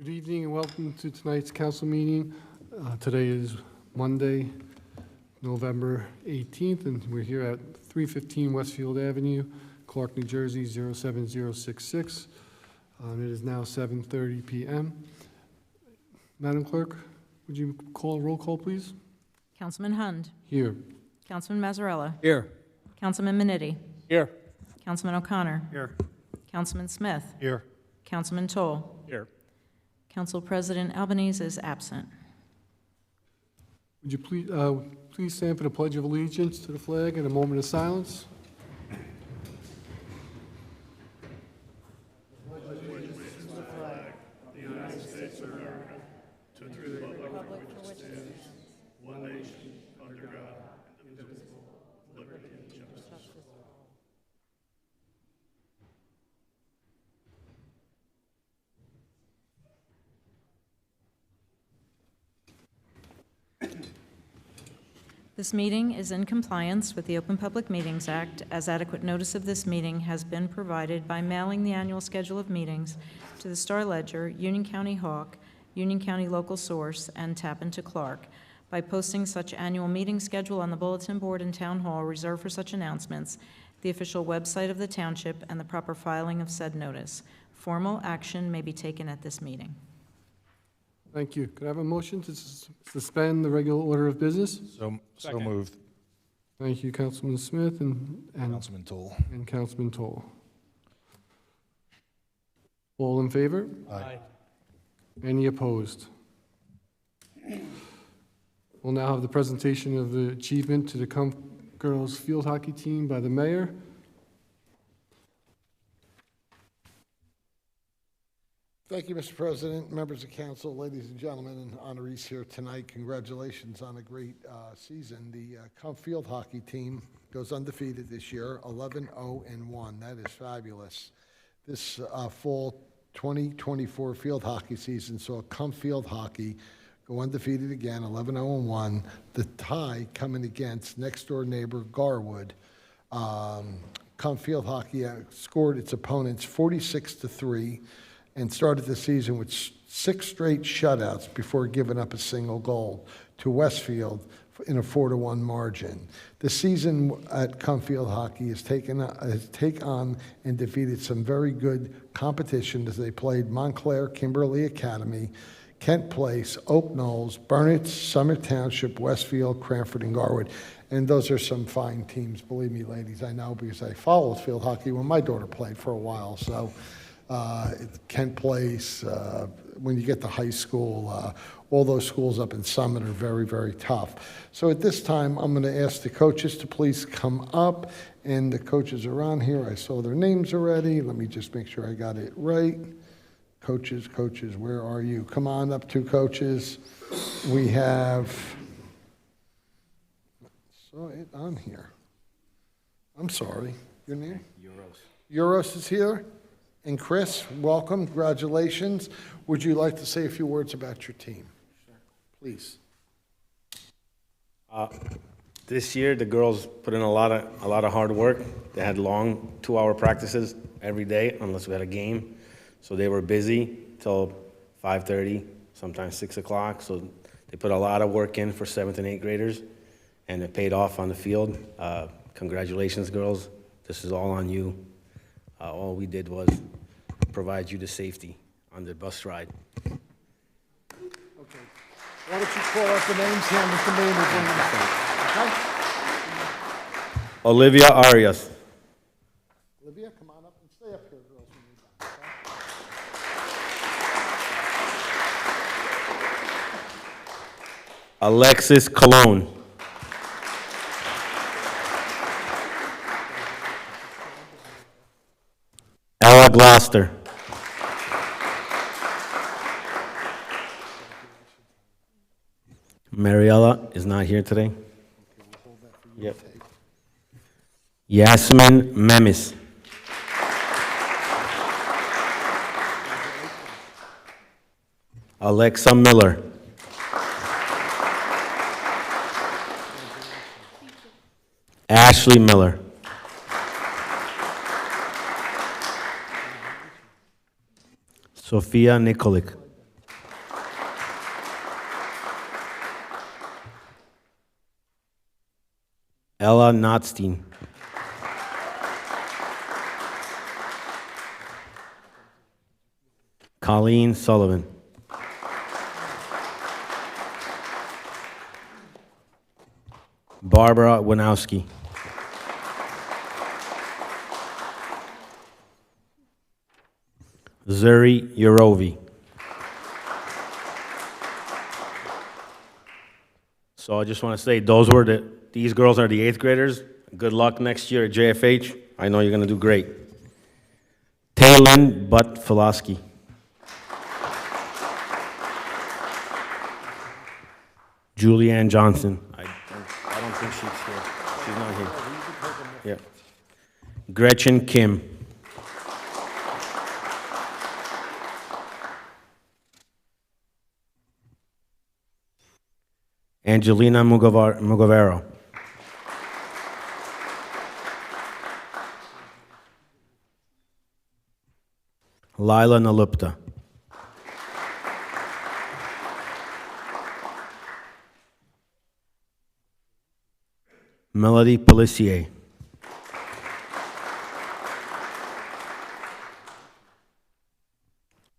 Good evening and welcome to tonight's council meeting. Today is Monday, November 18th, and we're here at 315 Westfield Avenue, Clark, New Jersey, 07066. It is now 7:30 p.m. Madam Clerk, would you call a roll call, please? Councilman Hund. Here. Councilman Mazzarella. Here. Councilman Minetti. Here. Councilman O'Connor. Here. Councilman Smith. Here. Councilman Toll. Here. Council President Albanese is absent. Would you please stand for the Pledge of Allegiance to the flag and a moment of silence? This meeting is in compliance with the Open Public Meetings Act, as adequate notice of this meeting has been provided by mailing the annual schedule of meetings to the Star-Ledger, Union County Hawk, Union County Local Source, and Tappan to Clark, by posting such annual meeting schedule on the bulletin board in Town Hall reserved for such announcements, the official website of the township, and the proper filing of said notice. Formal action may be taken at this meeting. Thank you. Could I have a motion to suspend the regular order of business? So moved. Thank you, Councilman Smith and Councilman Toll. Councilman Toll. All in favor? Aye. Any opposed? We'll now have the presentation of the achievement to the Comp Girls Field Hockey Team by the mayor. Thank you, Mr. President, members of council, ladies and gentlemen, and honorees here tonight. Congratulations on a great season. The Comp Field Hockey Team goes undefeated this year, 11-0-1. That is fabulous. This fall 2024 field hockey season saw Comp Field Hockey go undefeated again, 11-0-1. The tie coming against next-door neighbor Garwood. Comp Field Hockey scored its opponents 46-3. And started the season with 6 straight shutouts before giving up a single goal to Westfield in a 4-1 margin. The season at Comp Field Hockey has taken on and defeated some very good competition as they played Montclair, Kimberly Academy, Kent Place, Oak Knolls, Burnett, Summer Township, Westfield, Cranford, and Garwood. And those are some fine teams, believe me, ladies, I know, because I followed field hockey when my daughter played for a while. So. Kent Place, when you get to high school, all those schools up in Summit are very, very tough. So at this time, I'm going to ask the coaches to please come up, and the coaches are on here. I saw their names already. Let me just make sure I got it right. Coaches, where are you? Come on up, 2 coaches. We have, saw it on here. I'm sorry, your name? Euros is here. And Chris, welcome, congratulations. Would you like to say a few words about your team? Sure. Please. This year, the girls put in a lot of hard work. They had long 2-hour practices every day, unless we had a game. So they were busy till 5:30, sometimes 6 o'clock. So they put a lot of work in for 7th and 8th graders, and it paid off on the field. Congratulations, girls. This is all on you. All we did was provide you the safety on the bus ride. Okay. Why don't you call out the names here, Mr. Mayor, will bring them up. Okay? Olivia Arias. Olivia, come on up and stay up here, girls. When you're done, okay? Alexis Colon. Ella Gloucester. Mariella is not here today. Yep. Yasmin Memis. Alexa Miller. Ashley Miller. Sophia Nikolic. Ella Notstein. Colleen Sullivan. Barbara Winowski. Zuri Yurovi. So I just want to say, these girls are the 8th graders. Good luck next year at JFH. I know you're going to do great. Taylin Butt-Filasky. Julianne Johnson. I don't think she's here. She's not here. Yeah. Gretchen Kim. Angelina Mugavero. Lila Nalupta. Melody Pelissier.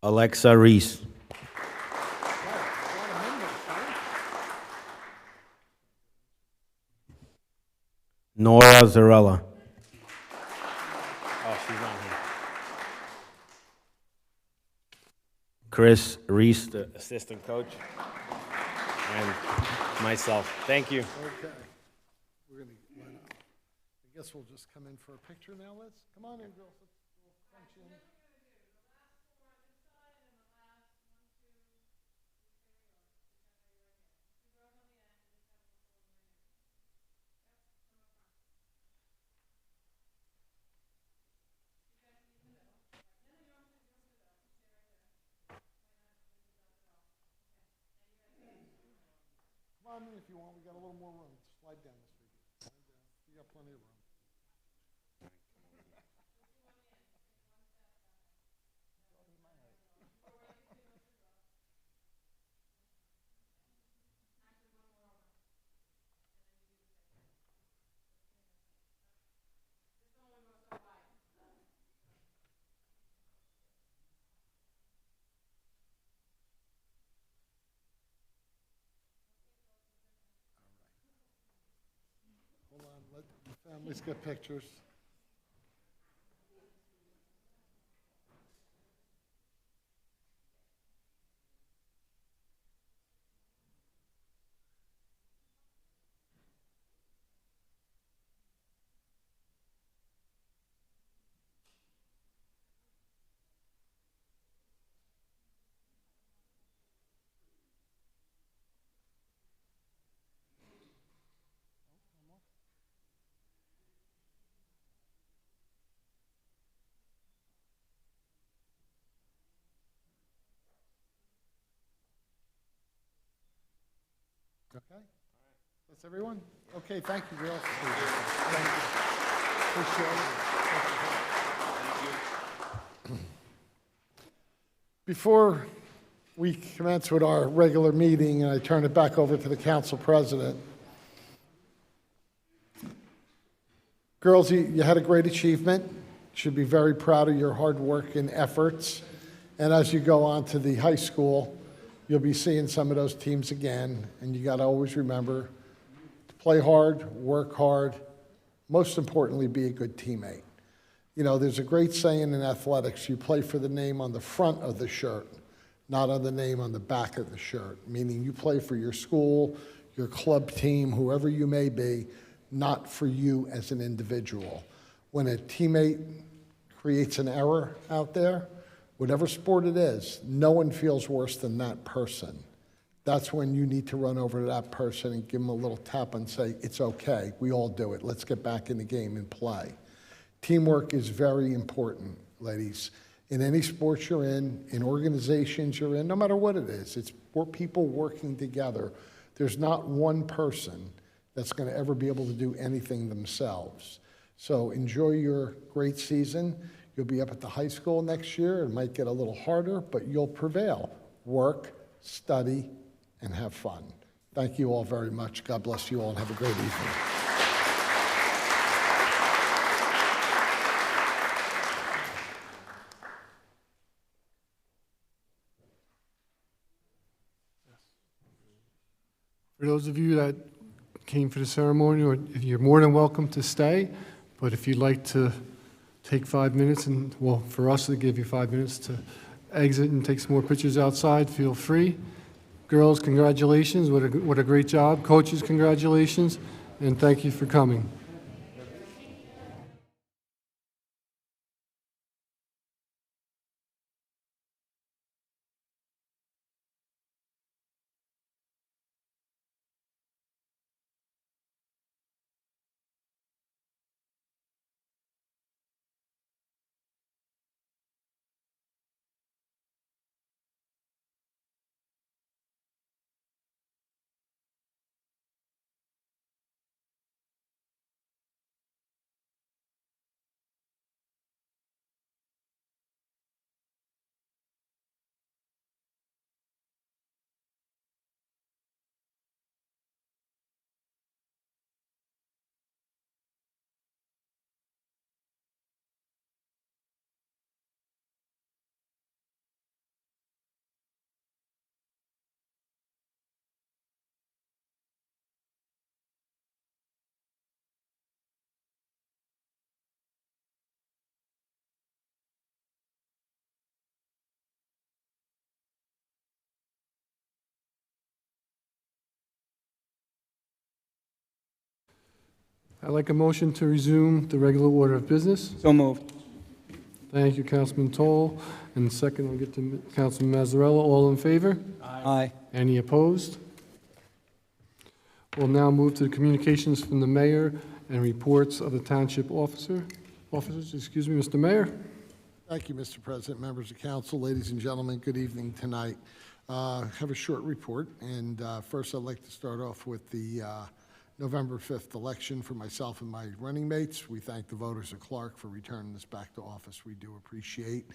Alexa Reese. Nora Zarella. Oh, she's not here. Chris Reese, the assistant coach, and myself. Thank you. Okay. We're gonna, I guess we'll just come in for a picture now, Liz. Come on in, girls. Let's punch in. Come on in if you want. We got a little more room. Slide down this way. Slide down. We got plenty of room. Hold on, let the families get pictures. Okay? That's everyone? Okay, thank you, girls. Thank you. Appreciate it. Before we commence with our regular meeting, and I turn it back over to the council president, girls, you had a great achievement. You should be very proud of your hard work and efforts. And as you go on to the high school, you'll be seeing some of those teams again, and you got to always remember to play hard, work hard, most importantly, be a good teammate. You know, there's a great saying in athletics, you play for the name on the front of the shirt, not on the name on the back of the shirt, meaning you play for your school, your club team, whoever you may be, not for you as an individual. When a teammate creates an error out there, whatever sport it is, no one feels worse than that person. That's when you need to run over to that person and give them a little tap and say, it's okay, we all do it, let's get back in the game and play. Teamwork is very important, ladies. In any sport you're in organizations you're in, no matter what it is, it's people working together. There's not one person that's going to ever be able to do anything themselves. So enjoy your great season. You'll be up at the high school next year. It might get a little harder, but you'll prevail. Work, study, and have fun. Thank you all very much. God bless you all, and have a great evening. For those of you that came for the ceremony, or if you're more than welcome to stay, but if you'd like to take 5 minutes and, well, for us to give you 5 minutes to exit and take some more pictures outside, feel free. Girls, congratulations, what a great job. Coaches, congratulations, and thank you for coming. I'd like a motion to resume the regular order of business. So moved. Thank you, Councilman Toll. And second, I'll get to Councilman Mazzarella. All in favor? Aye. Any opposed? We'll now move to the communications from the mayor and reports of the township officers. Mr. Mayor? Thank you, Mr. President, members of council, ladies and gentlemen, good evening tonight. Have a short report, and first I'd like to start off with the November 5th election for myself and my running mates. We thank the voters of Clark for returning us back to office. We do appreciate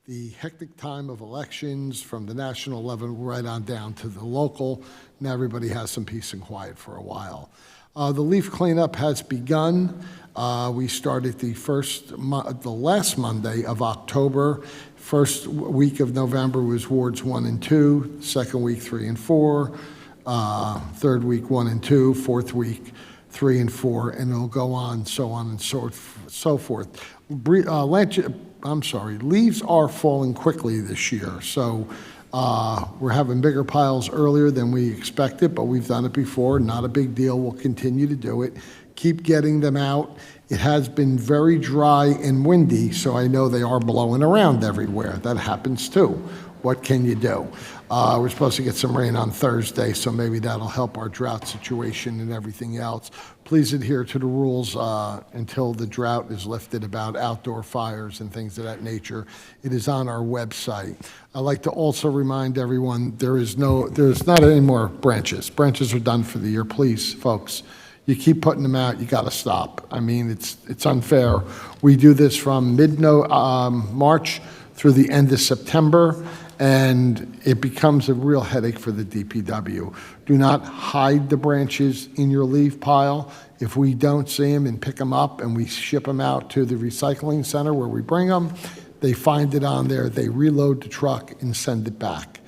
the hectic time of elections from the national level right on down to the local. Now everybody has some peace and quiet for a while. The leaf cleanup has begun. We started the last Monday of October. First week of November was wards 1 and 2, second week 3 and 4, third week 1 and 2, fourth week 3 and 4, and it'll go on and so forth. Leaves are falling quickly this year, so we're having bigger piles earlier than we expected, but we've done it before. Not a big deal. We'll continue to do it. Keep getting them out. It has been very dry and windy, so I know they are blowing around everywhere. That happens too. What can you do? We're supposed to get some rain on Thursday, so maybe that'll help our drought situation and everything else. Please adhere to the rules until the drought is lifted about outdoor fires and things of that nature. It is on our website. I'd like to also remind everyone there's not any more branches. Branches are done for the year. Please, folks, you keep putting them out, you got to stop. I mean, it's unfair. We do this from March through the end of September, and it becomes a real headache for the DPW. Do not hide the branches in your leaf pile. If we don't see them and pick them up and we ship them out to the recycling center where we bring them, they find it on there, they reload the truck and send it back.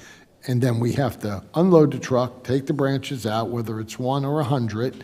And then we have to unload the truck, take the branches out, whether it's 1 or 100,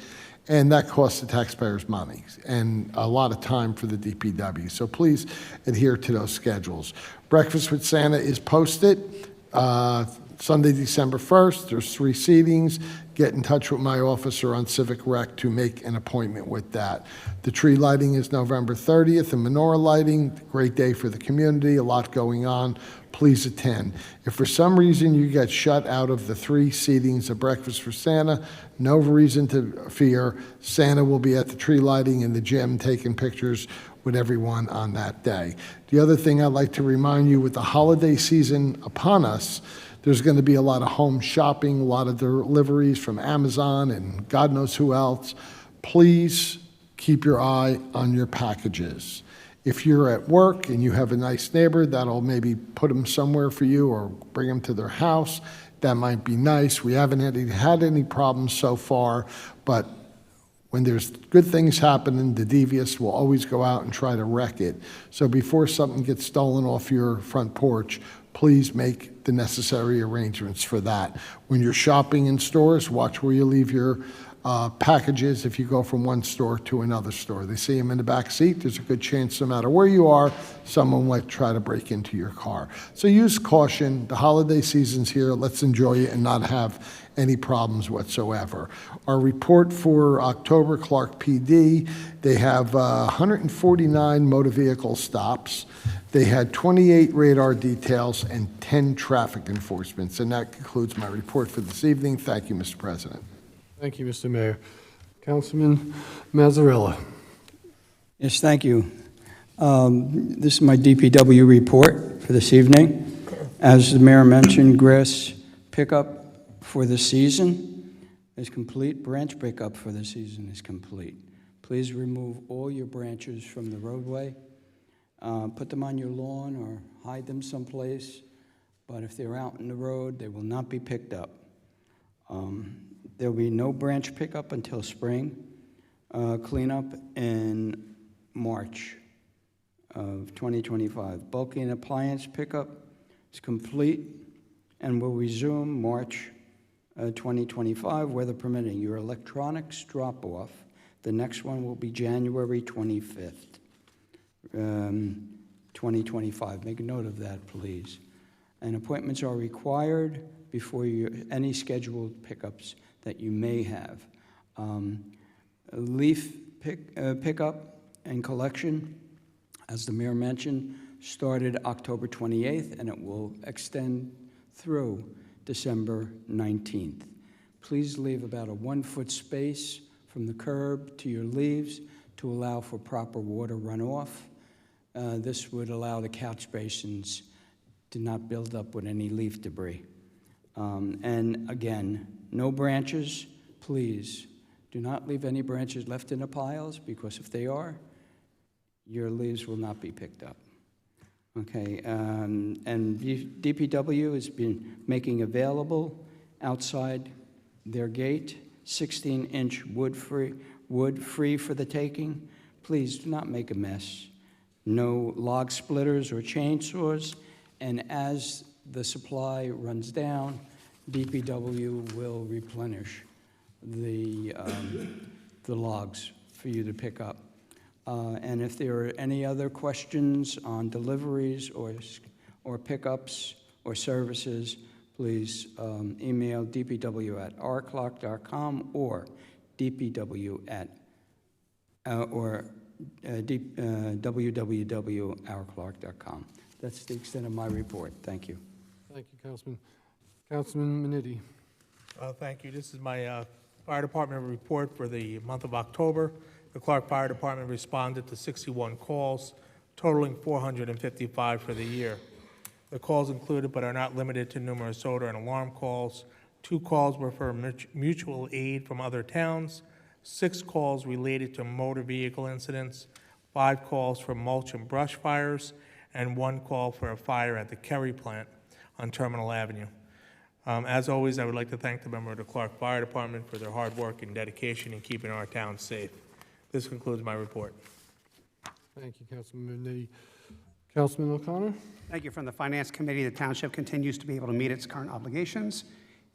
and that costs the taxpayers money and a lot of time for the DPW. So please adhere to those schedules. Breakfast with Santa is posted Sunday, December 1st. There's 3 seatings. Get in touch with my officer on Civic Rec to make an appointment with that. The tree lighting is November 30th, and menorah lighting, great day for the community, a lot going on. Please attend. If for some reason you get shut out of the 3 seatings of Breakfast for Santa, no reason to fear. Santa will be at the tree lighting in the gym taking pictures with everyone on that day. The other thing I'd like to remind you, with the holiday season upon us, there's going to be a lot of home shopping, a lot of deliveries from Amazon and God knows who else. Please keep your eye on your packages. If you're at work and you have a nice neighbor that'll maybe put them somewhere for you or bring them to their house, that might be nice. We haven't had any problems so far, but when there's good things happening, the devious will always go out and try to wreck it. So before something gets stolen off your front porch, please make the necessary arrangements for that. When you're shopping in stores, watch where you leave your packages if you go from one store to another store. They see them in the back seat. There's a good chance no matter where you are, someone might try to break into your car. So use caution. The holiday season's here. Let's enjoy it and not have any problems whatsoever. Our report for October, Clark PD, they have 149 motor vehicle stops. They had 28 radar details and 10 traffic enforcements. And that concludes my report for this evening. Thank you, Mr. President. Thank you, Mr. Mayor. Councilman Mazzarella. Yes, thank you. This is my DPW report for this evening. As the mayor mentioned, grass pickup for the season is complete. Branch pickup for the season is complete. Please remove all your branches from the roadway. Put them on your lawn or hide them someplace. But if they're out in the road, they will not be picked up. There will be no branch pickup until spring cleanup in March of 2025. Bulky and appliance pickup is complete and will resume March 2025, weather permitting. Your electronics drop-off, the next one will be January 25th, 2025. Make a note of that, please. And appointments are required before any scheduled pickups that you may have. Leaf pickup and collection, as the mayor mentioned, started October 28th, and it will extend through December 19th. Please leave about a 1-foot space from the curb to your leaves to allow for proper water runoff. This would allow the catch basins to not build up with any leaf debris. And again, no branches. Please do not leave any branches left in the piles, because if they are, your leaves will not be picked up. Okay, and DPW has been making available outside their gate 16-inch wood free for the taking. Please do not make a mess. No log splitters or chainsaws, and as the supply runs down, DPW will replenish the logs for you to pick up. And if there are any other questions on deliveries or pickups or services, please email dpw@rclock.com or www.ourclock.com. That's the extent of my report. Thank you. Thank you, Councilman. Councilman Manitti. Thank you. This is my fire department report for the month of October. The Clark Fire Department responded to 61 calls, totaling 455 for the year. The calls included, but are not limited to, numerous odor and alarm calls. 2 calls were for mutual aid from other towns. 6 calls related to motor vehicle incidents. 5 calls for mulch and brush fires, and 1 call for a fire at the Kerry plant on Terminal Avenue. As always, I would like to thank the member of the Clark Fire Department for their hard work and dedication in keeping our town safe. This concludes my report. Thank you, Councilman Manitti. Councilman O'Connor. Thank you. From the Finance Committee, the township continues to be able to meet its current obligations.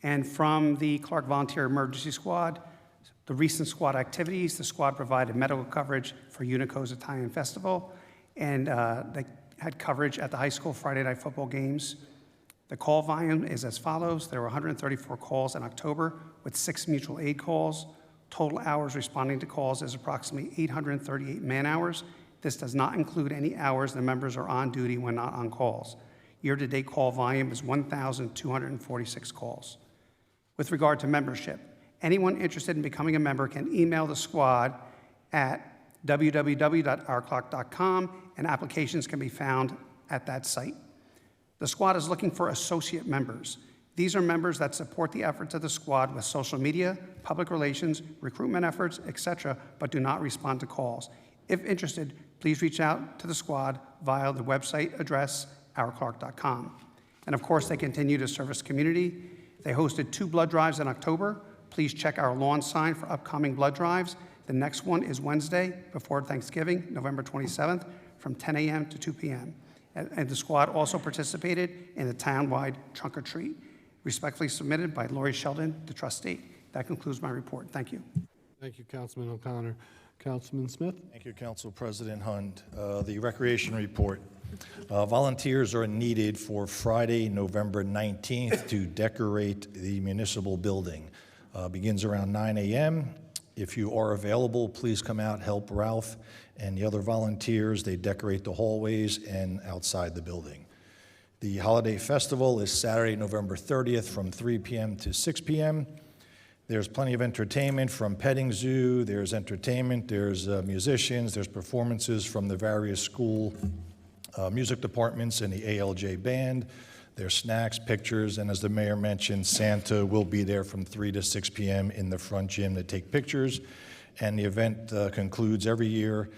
And from the Clark Volunteer Emergency Squad, the recent squad activities, the squad provided medical coverage for Unico's Italian Festival, and they had coverage at the high school Friday night football games. The call volume is as follows. There were 134 calls in October with 6 mutual aid calls. Total hours responding to calls is approximately 838 man-hours. This does not include any hours the members are on duty when not on calls. Year-to-date call volume is 1,246 calls. With regard to membership, anyone interested in becoming a member can email the squad at www.ourclock.com, and applications can be found at that site. The squad is looking for associate members. These are members that support the efforts of the squad with social media, public relations, recruitment efforts, etc., but do not respond to calls. If interested, please reach out to the squad via the website address, ourclock.com. And of course, they continue to service community. They hosted 2 blood drives in October. Please check our lawn sign for upcoming blood drives. The next one is Wednesday before Thanksgiving, November 27th, from 10 a.m. to 2 p.m. and the squad also participated in a town-wide trunk or treat. Respectfully submitted by Lori Sheldon, the trustee. That concludes my report. Thank you. Thank you, Councilman O'Connor. Councilman Smith? Thank you, Council President Hund. The recreation report. Volunteers are needed for Friday, November 19th to decorate the municipal building. Begins around 9 a.m. If you are available, please come out, help Ralph and the other volunteers. They decorate the hallways and outside the building. The holiday festival is Saturday, November 30th from 3 p.m. to 6 p.m. There's plenty of entertainment from petting zoo, there's entertainment, there's musicians, there's performances from the various school music departments and the ALJ band. There's snacks, pictures, and as the mayor mentioned, Santa will be there from 3 to 6 p.m. in the front gym to take pictures. And the event concludes every year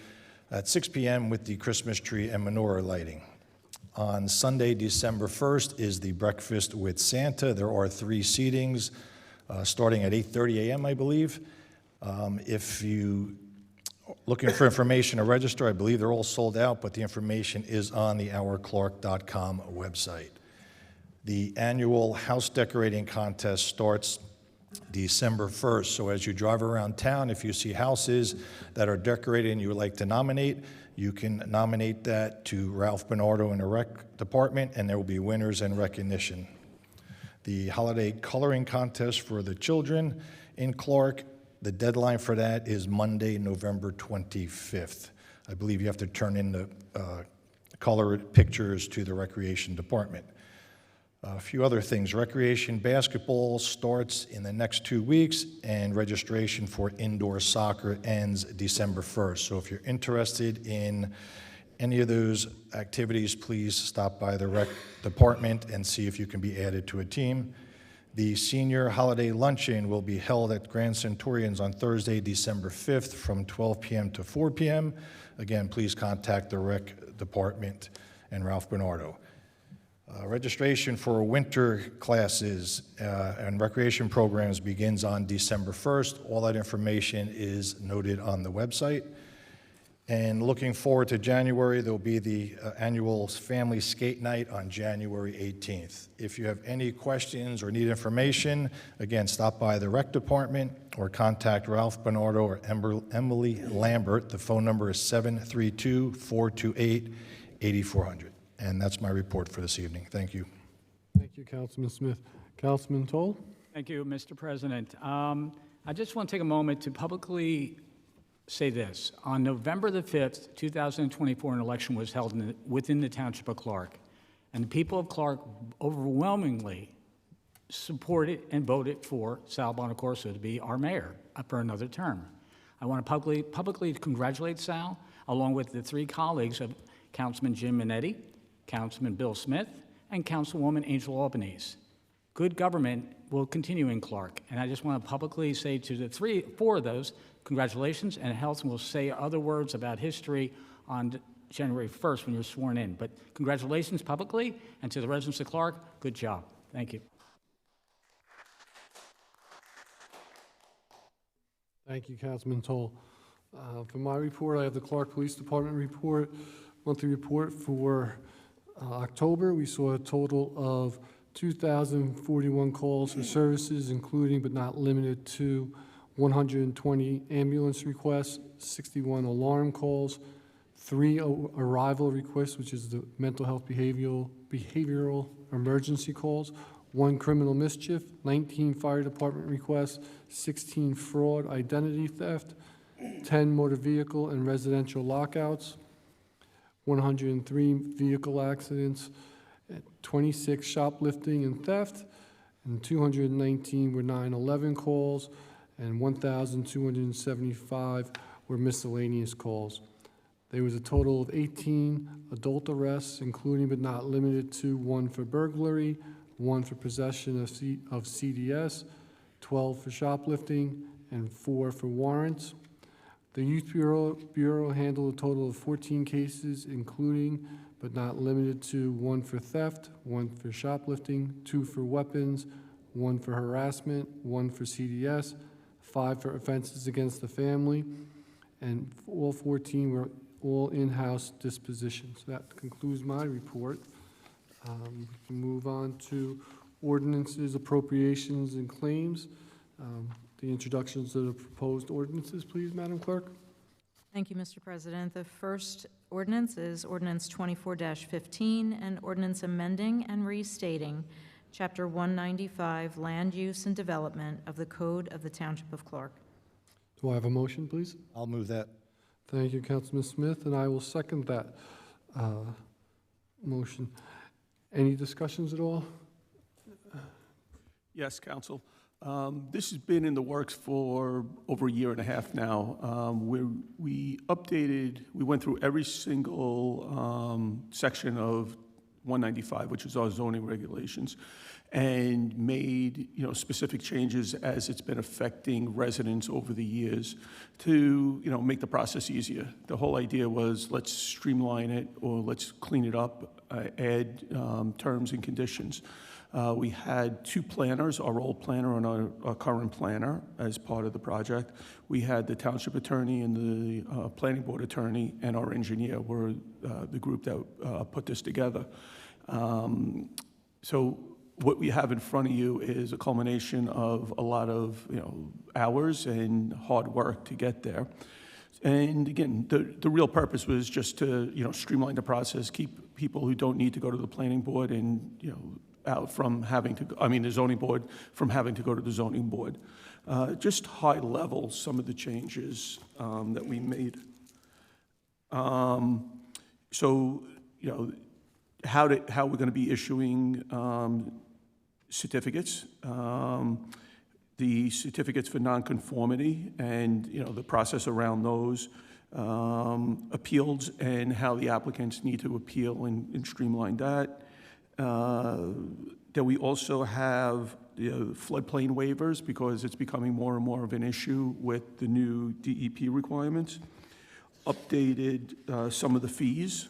at 6 p.m. with the Christmas tree and menorah lighting. On Sunday, December 1st, is the breakfast with Santa. There are 3 seatings, starting at 8:30 a.m., I believe. If you are looking for information to register, I believe they're all sold out, but the information is on the ourclark.com website. The annual house decorating contest starts December 1st. So as you drive around town, if you see houses that are decorated and you would like to nominate, you can nominate that to Ralph Bernardo in the rec department, and there will be winners and recognition. The holiday coloring contest for the children in Clark, the deadline for that is Monday, November 25th. I believe you have to turn in the colored pictures to the recreation department. A few other things. Recreation basketball starts in the next 2 weeks, and registration for indoor soccer ends December 1st. So if you're interested in any of those activities, please stop by the rec department and see if you can be added to a team. The senior holiday luncheon will be held at Grand Centurions on Thursday, December 5th from 12 p.m. to 4 p.m. Again, please contact the rec department and Ralph Bernardo. Registration for winter classes and recreation programs begins on December 1st. All that information is noted on the website. And looking forward to January, there will be the annual family skate night on January 18th. If you have any questions or need information, again, stop by the rec department or contact Ralph Bernardo or Emily Lambert. The phone number is 732-428-8400. And that's my report for this evening. Thank you. Thank you, Councilman Smith. Councilman Toll? Thank you, Mr. President. I just want to take a moment to publicly say this. On November the 5th, 2024, an election was held within the Township of Clark, and the people of Clark overwhelmingly supported and voted for Sal Bonacorso to be our mayor for another term. I want to publicly congratulate Sal, along with the 3 colleagues of Councilman Jim Minetti, Councilman Bill Smith, and Councilwoman Angel Albanese. Good government will continue in Clark, and I just want to publicly say to the 4 of those, congratulations, and health, and we'll say other words about history on January 1st when you're sworn in. But congratulations publicly, and to the residents of Clark, good job. Thank you. Thank you, Councilman Toll. For my report, I have the Clark Police Department report, monthly report for October. We saw a total of 2,041 calls for services, including but not limited to 120 ambulance requests, 61 alarm calls, 3 arrival requests, which is the mental health behavioral emergency calls, 1 criminal mischief, 19 fire department requests, 16 fraud identity theft, 10 motor vehicle and residential lockouts, 103 vehicle accidents, 26 shoplifting and theft, and 219 were 911 calls, and 1,275 were miscellaneous calls. There was a total of 18 adult arrests, including but not limited to 1 for burglary, 1 for possession of CDS, 12 for shoplifting, and 4 for warrants. The Youth Bureau handled a total of 14 cases, including but not limited to 1 for theft, 1 for shoplifting, 2 for weapons, 1 for harassment, 1 for CDS, 5 for offenses against the family, and all 14 were all in-house dispositions. That concludes my report. We can move on to ordinances, appropriations, and claims. The introductions of the proposed ordinances, please, Madam Clerk. Thank you, Mr. President. The first ordinance is Ordinance 24-15, an ordinance amending and restating Chapter 195, Land Use and Development of the Code of the Township of Clark. Do I have a motion, please? I'll move that. Thank you, Councilman Smith, and I will second that motion. Any discussions at all? Yes, Council. This has been in the works for over a year and a half now. We went through every single section of 195, which is our zoning regulations, and made, specific changes as it's been affecting residents over the years to, make the process easier. The whole idea was let's streamline it or let's clean it up, add terms and conditions. We had two planners, our old planner and our current planner, as part of the project. We had the township attorney and the planning board attorney and our engineer were the group that put this together. So what we have in front of you is a culmination of a lot of hours and hard work to get there. And again, the real purpose was just to streamline the process, keep people who don't need to go to the planning board and out from having to, the zoning board, from having to go to the zoning board. Just high level, some of the changes that we made. So, how we're going to be issuing certificates, the certificates for nonconformity and, the process around those, appeals and how the applicants need to appeal and streamline that. That we also have floodplain waivers because it's becoming more and more of an issue with the new DEP requirements. Updated some of the fees.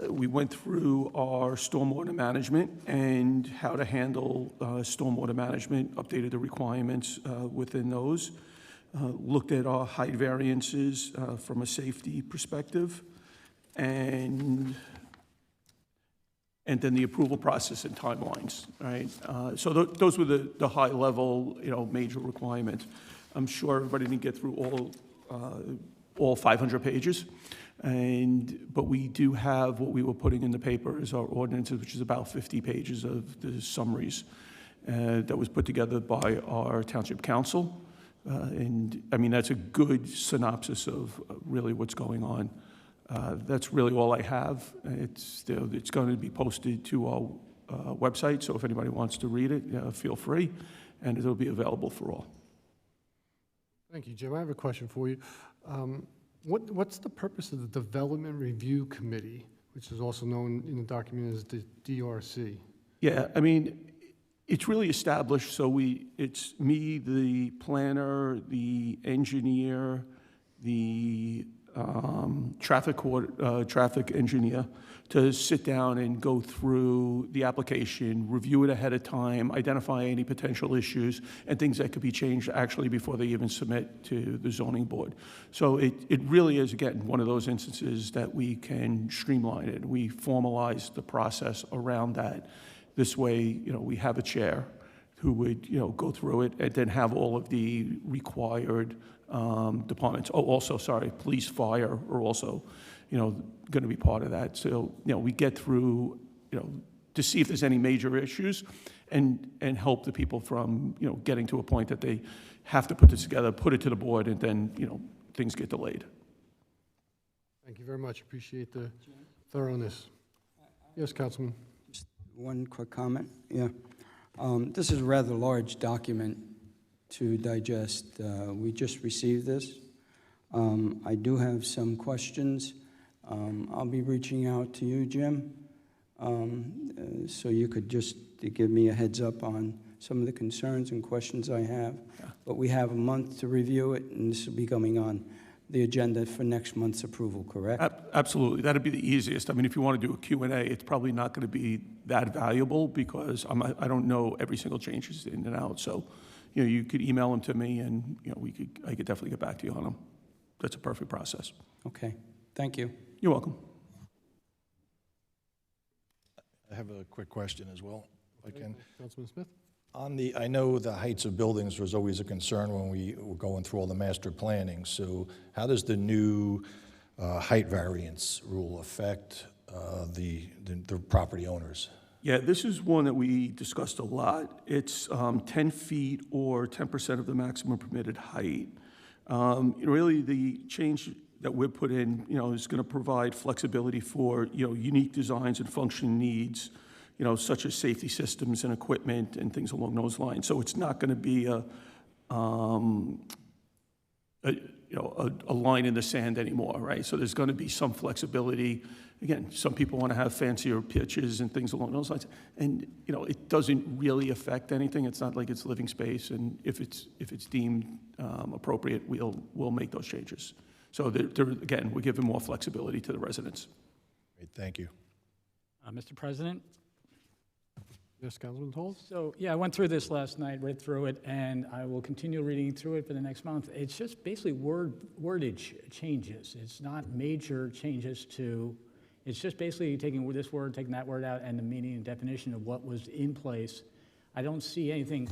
We went through our stormwater management and how to handle stormwater management, updated the requirements within those. Looked at our height variances from a safety perspective. And then the approval process and timelines, right? So those were the high level, major requirements. I'm sure everybody didn't get through all 500 pages, but we do have what we were putting in the paper as our ordinances, which is about 50 pages of the summaries that was put together by our township council. And that's a good synopsis of really what's going on. That's really all I have. It's going to be posted to our website, so if anybody wants to read it, feel free, and it'll be available for all. Thank you, Jim. I have a question for you. What's the purpose of the Development Review Committee, which is also known in the document as the DRC? Yeah, it's really established, so it's me, the planner, the engineer, the traffic engineer, to sit down and go through the application, review it ahead of time, identify any potential issues and things that could be changed actually before they even submit to the zoning board. So it really is, again, one of those instances that we can streamline it. We formalize the process around that. This way, we have a chair who would, go through it and then have all of the required departments. Oh, also, sorry, police, fire are also, going to be part of that. So, we get through, to see if there's any major issues and help the people from, getting to a point that they have to put this together, put it to the board, and then, things get delayed. Thank you very much. Appreciate the thoroughness. Yes, Councilman. Just one quick comment. Yeah. This is a rather large document to digest. We just received this. I do have some questions. I'll be reaching out to you, Jim, so you could just give me a heads up on some of the concerns and questions I have. Yeah. But we have a month to review it, and this will be coming on the agenda for next month's approval, correct? Absolutely. That'd be the easiest. If you want to do a Q&A, it's probably not going to be that valuable because I don't know every single change in and out. So, you could email them to me, and, I could definitely get back to you on them. That's a perfect process. Okay, thank you. You're welcome. I have a quick question as well, if I can. Councilman Smith? I know the heights of buildings was always a concern when we were going through all the master planning. So how does the new height variance rule affect the property owners? Yeah, this is one that we discussed a lot. It's 10 feet or 10% of the maximum permitted height. Really, the change that we've put in, is going to provide flexibility for, unique designs and function needs, such as safety systems and equipment and things along those lines. So it's not going to be a line in the sand anymore, right? So there's going to be some flexibility. Again, some people want to have fancier pitches and things along those lines. And, it doesn't really affect anything. It's not like it's living space. And if it's deemed appropriate, we'll make those changes. So again, we're giving more flexibility to the residents. Great, thank you. Mr. President? Yes, Councilman Toll? So, yeah, I went through this last night, read through it, and I will continue reading through it for the next month. It's just basically wordage changes. It's not major changes it's just basically taking this word, taking that word out, and the meaning and definition of what was in place. I don't see anything,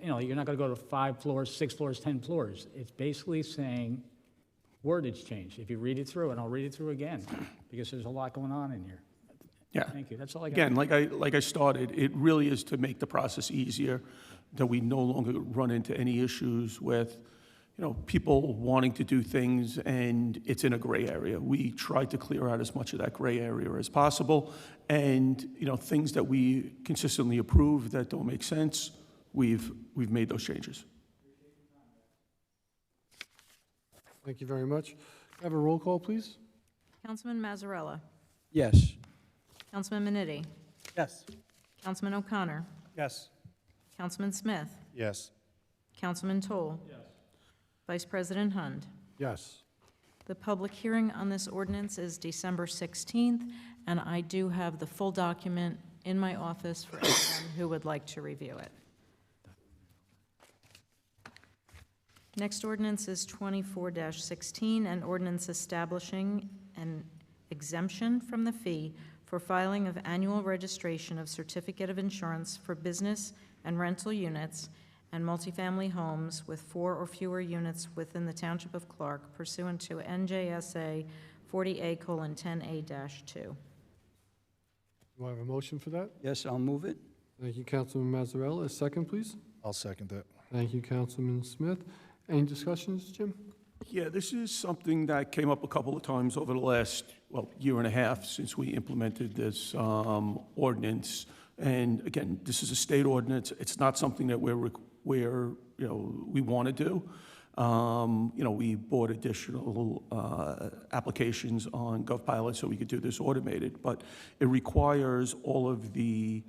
you're not going to go to 5 floors, 6 floors, 10 floors. It's basically saying wordage change. If you read it through, and I'll read it through again, because there's a lot going on in here. Yeah. Thank you. That's all I got. Again, like I started, it really is to make the process easier, that we no longer run into any issues with, people wanting to do things and it's in a gray area. We try to clear out as much of that gray area as possible, and things that we consistently approve that don't make sense, we've made those changes. Thank you very much. Can I have a roll call, please? Councilman Mazzarella. Yes. Councilman Manitti. Yes. Councilman O'Connor. Yes. Councilman Smith. Yes. Councilman Toll. Yes. Vice President Hund. Yes. The public hearing on this ordinance is December 16th, and I do have the full document in my office for anyone who would like to review it. Next ordinance is 24-16, an ordinance establishing an exemption from the fee for filing of annual registration of certificate of insurance for business and rental units and multifamily homes with 4 or fewer units within the Township of Clark pursuant to NJSA 40A:10A-2. Do I have a motion for that? Yes, I'll move it. Thank you, Councilman Mazzarella. A second, please. I'll second that. Thank you, Councilman Smith. Any discussions, Jim? Yeah, this is something that came up a couple of times over the last, year and a half since we implemented this ordinance. And again, this is a state ordinance. It's not something that we want to do. We bought additional applications on GovPilot so we could do this automated, but it requires all of the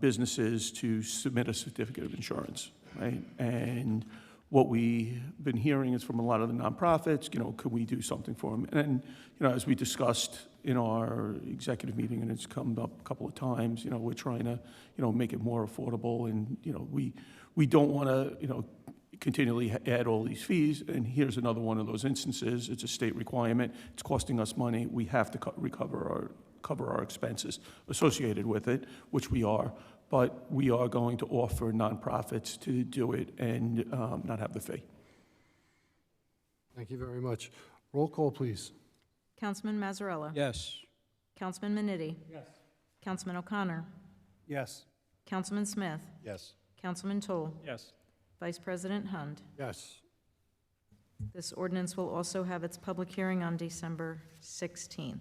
businesses to submit a certificate of insurance, right? And what we've been hearing is from a lot of the nonprofits, could we do something for them? And, as we discussed in our executive meeting, and it's come up a couple of times, we're trying to, make it more affordable. And, we don't want to, continually add all these fees. And here's another one of those instances. It's a state requirement. It's costing us money. We have to cover our expenses associated with it, which we are. But we are going to offer nonprofits to do it and not have the fee. Thank you very much. Roll call, please. Councilman Mazzarella. Yes. Councilman Manitti. Yes. Councilman O'Connor. Yes. Councilman Smith. Yes. Councilman Toll. Yes. Vice President Hund. Yes. This ordinance will also have its public hearing on December 16th.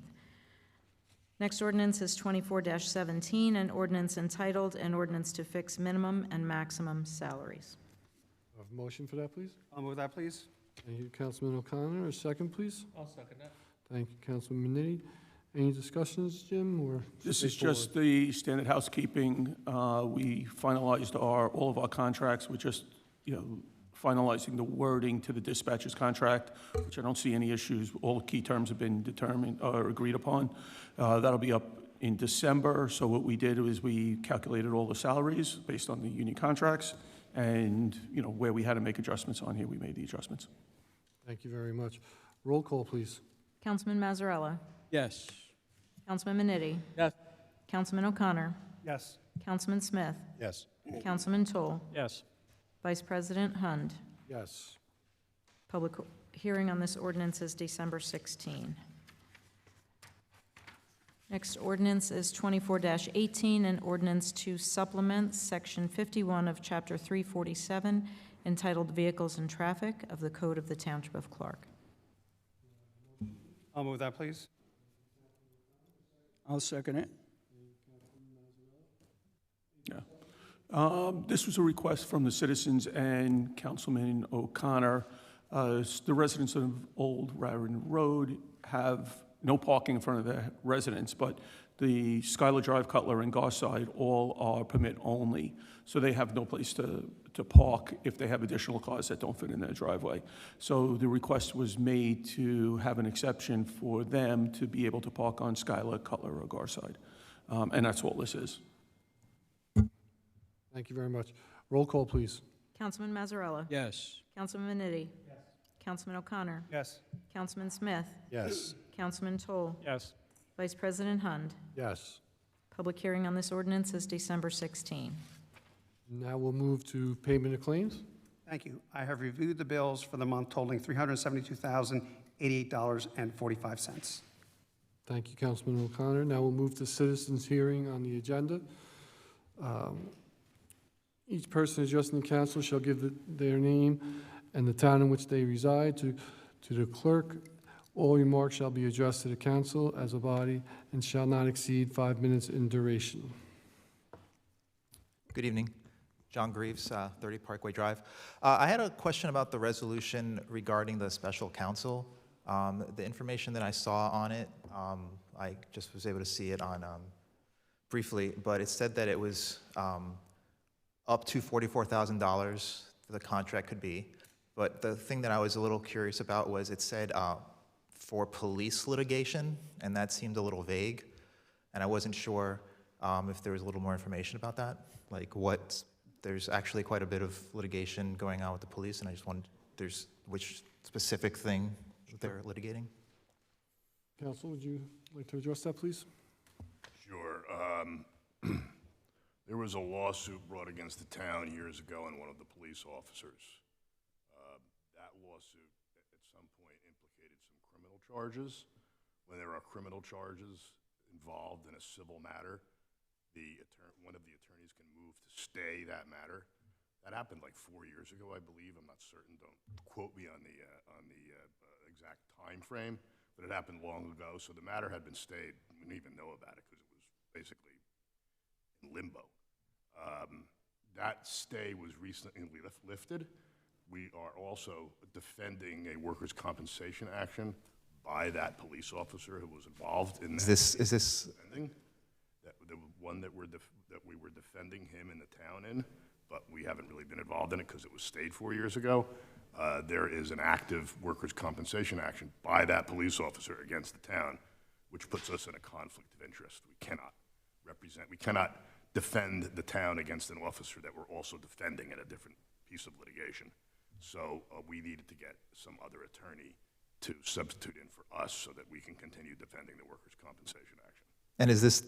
Next ordinance is 24-17, an ordinance entitled, "An Ordinance to Fix Minimum and Maximum Salaries." I have a motion for that, please. I'll move that, please. Thank you, Councilman O'Connor. A second, please. I'll second that. Thank you, Councilman Manitti. Any discussions, Jim, or? This is straightforward? just the standard housekeeping. We finalized all of our contracts. We're just, finalizing the wording to the dispatcher's contract, which I don't see any issues. All the key terms have been determined or agreed upon. That'll be up in December. So what we did was we calculated all the salaries based on the union contracts, And, where we had to make adjustments on here, we made the adjustments. Thank you very much. Roll call, please. Councilman Mazzarella. Yes. Councilman Manitti. Yes. Councilman O'Connor. Yes. Councilman Smith. Yes. Councilman Toll. Yes. Vice President Hund. Yes. Public hearing on this ordinance is December 16. Next ordinance is 24-18, an ordinance to supplement Section 51 of Chapter 347 entitled Vehicles and Traffic of the Code of the Township of Clark. I'll move that, please. I'll second it. Yeah. This was a request from the citizens and Councilman O'Connor. The residents of Old Raritan Road have no parking in front of their residence, but the Schuyler Drive, Cutler, and Garside all are permit only, so they have no place to park if they have additional cars that don't fit in their driveway. So the request was made to have an exception for them to be able to park on Schuyler, Cutler, or Garside, and that's all this is. Thank you very much. Roll call, please. Councilman Mazzarella. Yes. Councilman Manitti. Councilman O'Connor. Yes. Councilman Smith. Yes. Councilman Toll. Yes. Vice President Hund. Yes. Public hearing on this ordinance is December 16. Now we'll move to payment of claims. Thank you. I have reviewed the bills for the month totaling $372,088.45. Thank you, Councilman O'Connor. Now we'll move to citizens' hearing on the agenda. Each person addressing the council shall give their name and the town in which they reside to the clerk. All remarks shall be addressed to the council as a body and shall not exceed 5 minutes in duration. Good evening. John Greaves, 30 Parkway Drive. I had a question about the resolution regarding the special counsel. The information that I saw on it, I just was able to see it on briefly, but it said that it was up to $44,000 the contract could be. But the thing that I was a little curious about was it said for police litigation, and that seemed a little vague. And I wasn't sure if there was a little more information about that. Like there's actually quite a bit of litigation going on with the police, and I just wondered which specific thing they're litigating. Council, would you like to address that, please? Sure. There was a lawsuit brought against the town years ago and one of the police officers. That lawsuit at some point implicated some criminal charges. When there are criminal charges involved in a civil matter, one of the attorneys can move to stay that matter. That happened like 4 years ago, I believe. I'm not certain. Don't quote me on the exact time frame, but it happened long ago. So the matter had been stayed. We didn't even know about it because it was basically in limbo. That stay was recently lifted. We are also defending a workers' compensation action by that police officer who was involved in that. Is this Defending, the one that we were defending him in the town in, but we haven't really been involved in it because it was stayed 4 years ago. There is an active workers' compensation action by that police officer against the town, which puts us in a conflict of interest. We cannot defend the town against an officer that we're also defending in a different piece of litigation. So we needed to get some other attorney to substitute in for us so that we can continue defending the workers' compensation action. And is this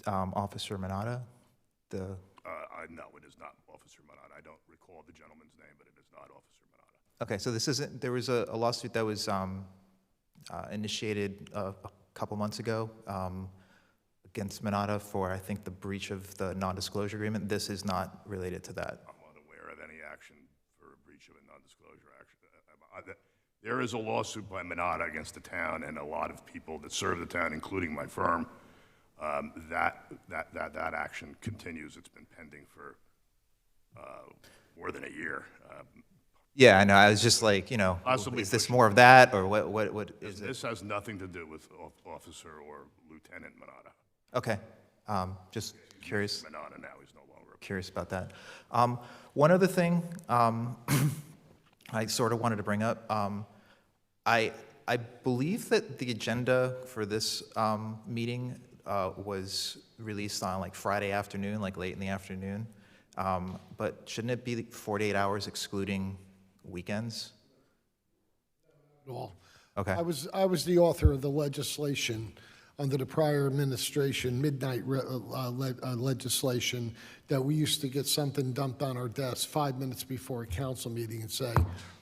Officer Manata? No, it is not Officer Manata. I don't recall the gentleman's name, but it is not Officer Manata. Okay, so this isn't. There was a lawsuit that was initiated a couple months ago against Manata for, I think, the breach of the non-disclosure agreement. This is not related to that. I'm unaware of any action for a breach of a non-disclosure action. There is a lawsuit by Manata against the town and a lot of people that serve the town, including my firm. That action continues. It's been pending for more than a year. Yeah, I know. I was just like, Possibly is this pushing more of that, or what is it? This has nothing to do with Officer or Lieutenant Manata. Okay, just curious. Manata now, he's no longer. Curious about that. One other thing I sort of wanted to bring up. I believe that the agenda for this meeting was released on like Friday afternoon, like late in the afternoon. But shouldn't it be 48 hours excluding weekends? At all. Okay. I was the author of the legislation under the prior administration, legislation, that we used to get something dumped on our desk 5 minutes before a council meeting and say,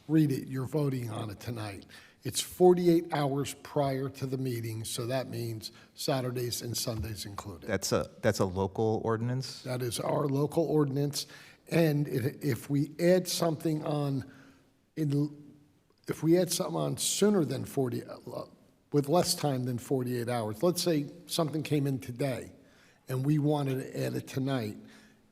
read it, you're voting on it tonight. It's 48 hours prior to the meeting, so that means Saturdays and Sundays included. That's a local ordinance? That is our local ordinance, and if we add something on, if we add something on sooner than 40, with less time than 48 hours, let's say something came in today, and we wanted to add it tonight,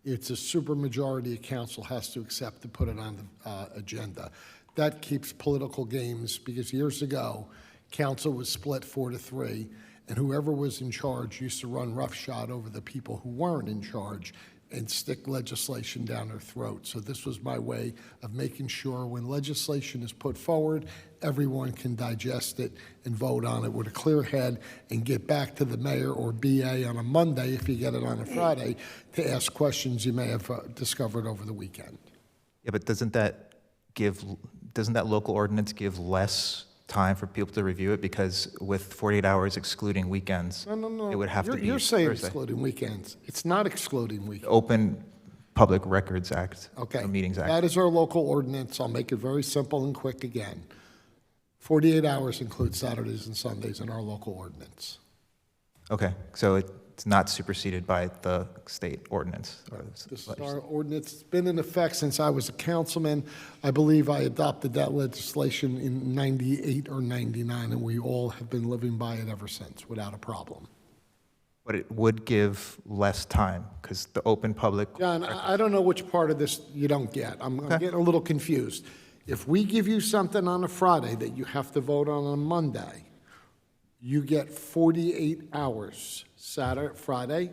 it's a supermajority of council has to accept to put it on the agenda. That keeps political games, because years ago, council was split 4-3, and whoever was in charge used to run roughshod over the people who weren't in charge and stick legislation down their throat. So this was my way of making sure when legislation is put forward, everyone can digest it and vote on it with a clear head and get back to the mayor or BA on a Monday, if you get it on a Friday, to ask questions you may have discovered over the weekend. Yeah, but doesn't that local ordinance give less time for people to review it? Because with 48 hours excluding weekends, No. it would have to be You're saying Thursday. excluding weekends. It's not excluding weekends. Open Public Records Act, Okay. or Meetings Act. That is our local ordinance. I'll make it very simple and quick again. 48 hours includes Saturdays and Sundays in our local ordinance. Okay, so it's not superseded by the state ordinance? This is our ordinance. It's been in effect since I was a councilman. I believe I adopted that legislation in 98 or 99, and we all have been living by it ever since without a problem. But it would give less time, because the open public... John, I don't know which part of this you don't get. I'm getting a little confused. If we give you something on a Friday that you have to vote on a Monday, you get 48 hours, Friday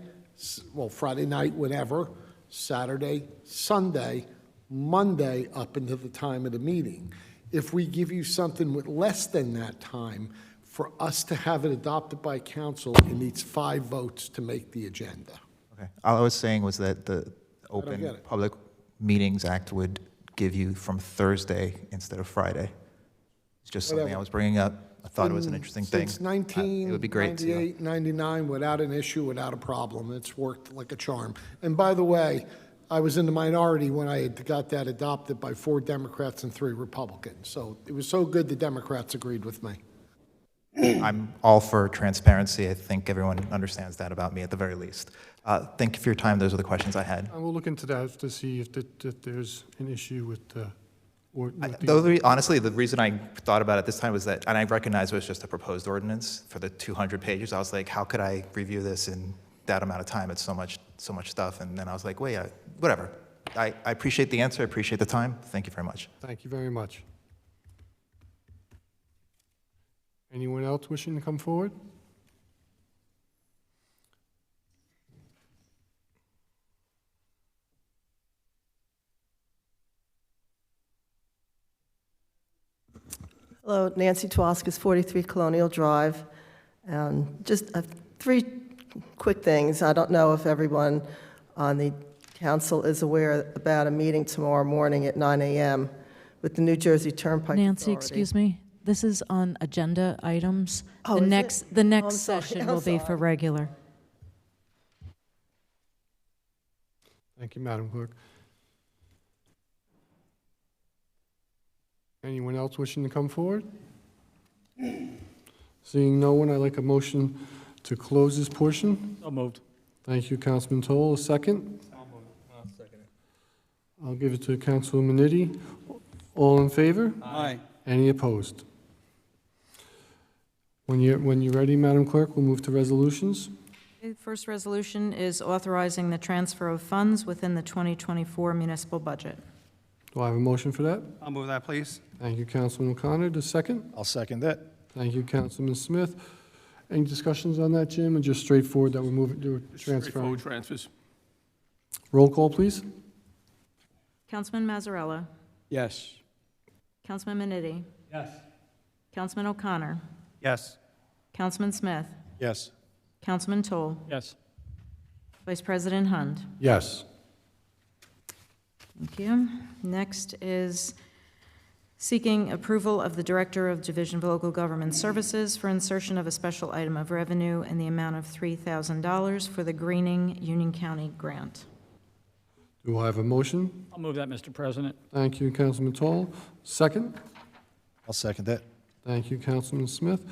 night, whatever, Saturday, Sunday, Monday, up into the time of the meeting. If we give you something with less than that time, for us to have it adopted by council, it needs 5 votes to make the agenda. Okay. All I was saying was that the get Open it. Public Meetings Act would give you from Thursday instead of Friday. It's just something I Whatever. was bringing up. I thought it was an interesting thing. Since It would be great to... 1998, 99, without an issue, without a problem. It's worked like a charm. And by the way, I was in the minority when I had got that adopted by 4 Democrats and 3 Republicans. So it was so good the Democrats agreed with me. I'm all for transparency. I think everyone understands that about me at the very least. Thank you for your time. Those are the questions I had. I will look into that to see if there's an issue with Honestly, the reason I thought about it this time was that, and I recognized it was just a proposed ordinance for the 200 pages. I was like, how could I review this in that amount of time? It's so much stuff. And then I was like, wait, whatever. I appreciate the answer. I appreciate the time. Thank you very much. Thank you very much. Anyone else wishing to come forward? Hello, Nancy Twaskis, 43 Colonial Drive. Just 3 quick things. I don't know if everyone on the council is aware about a meeting tomorrow morning at 9 a.m. with the New Jersey Turnpike Nancy, Authority. excuse me, this is on agenda items. Oh, The is it? next, the Oh, next I'm sorry, session I'm will be for sorry. regular. Thank you, Madam Clerk. Anyone else wishing to come forward? Seeing no one, I'd like a motion to close this portion. So moved. Thank you, Councilman Toll. A second? I'll second it. I'll give it to Councilman Maniti. All in favor? Aye. Any opposed? When you're ready, Madam Clerk, we'll move to resolutions. The first resolution is authorizing the transfer of funds within the 2024 municipal budget. Do I have a motion for that? I'll move that, please. Thank you, Councilman O'Connor. The second? I'll second that. Thank you, Councilman Smith. Any discussions on that, Jim, or just straightforward that we're moving to transfer? Straightforward transfers. Roll call, please. Councilman Mazzarella. Yes. Councilman Maniti. Yes. Councilman O'Connor. Yes. Councilman Smith. Yes. Councilman Toll. Yes. Vice President Hund. Yes. Thank you. Next is seeking approval of the Director of Division of Local Government Services for insertion of a special item of revenue in the amount of $3,000 for the Greening Union County grant. Do I have a motion? I'll move that, Mr. President. Thank you, Councilman Toll. Second? I'll second that. Thank you, Councilman Smith.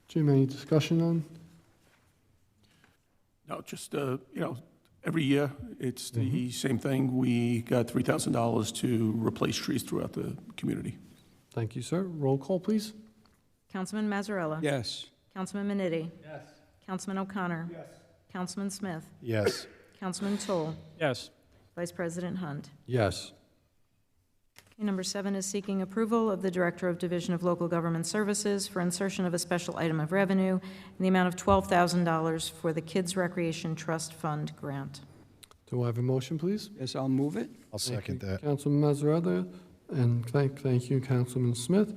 Jim, any discussion on? No, just, every year, it's the same thing. We got $3,000 to replace trees throughout the community. Thank you, sir. Roll call, please. Councilman Mazzarella? Yes. Councilman Manitti? Yes. Councilman O'Connor? Yes. Councilman Smith? Yes. Councilman Toll? Yes. Vice President Hunt? Yes. Okay, number 7 is seeking approval of the Director of Division of Local Government Services for insertion of a special item of revenue in the amount of $12,000 for the Kids Recreation Trust Fund grant. Do I have a motion, please? Yes, I'll move it. I'll second that. Councilman Mazzarella, and thank you, Councilman Smith.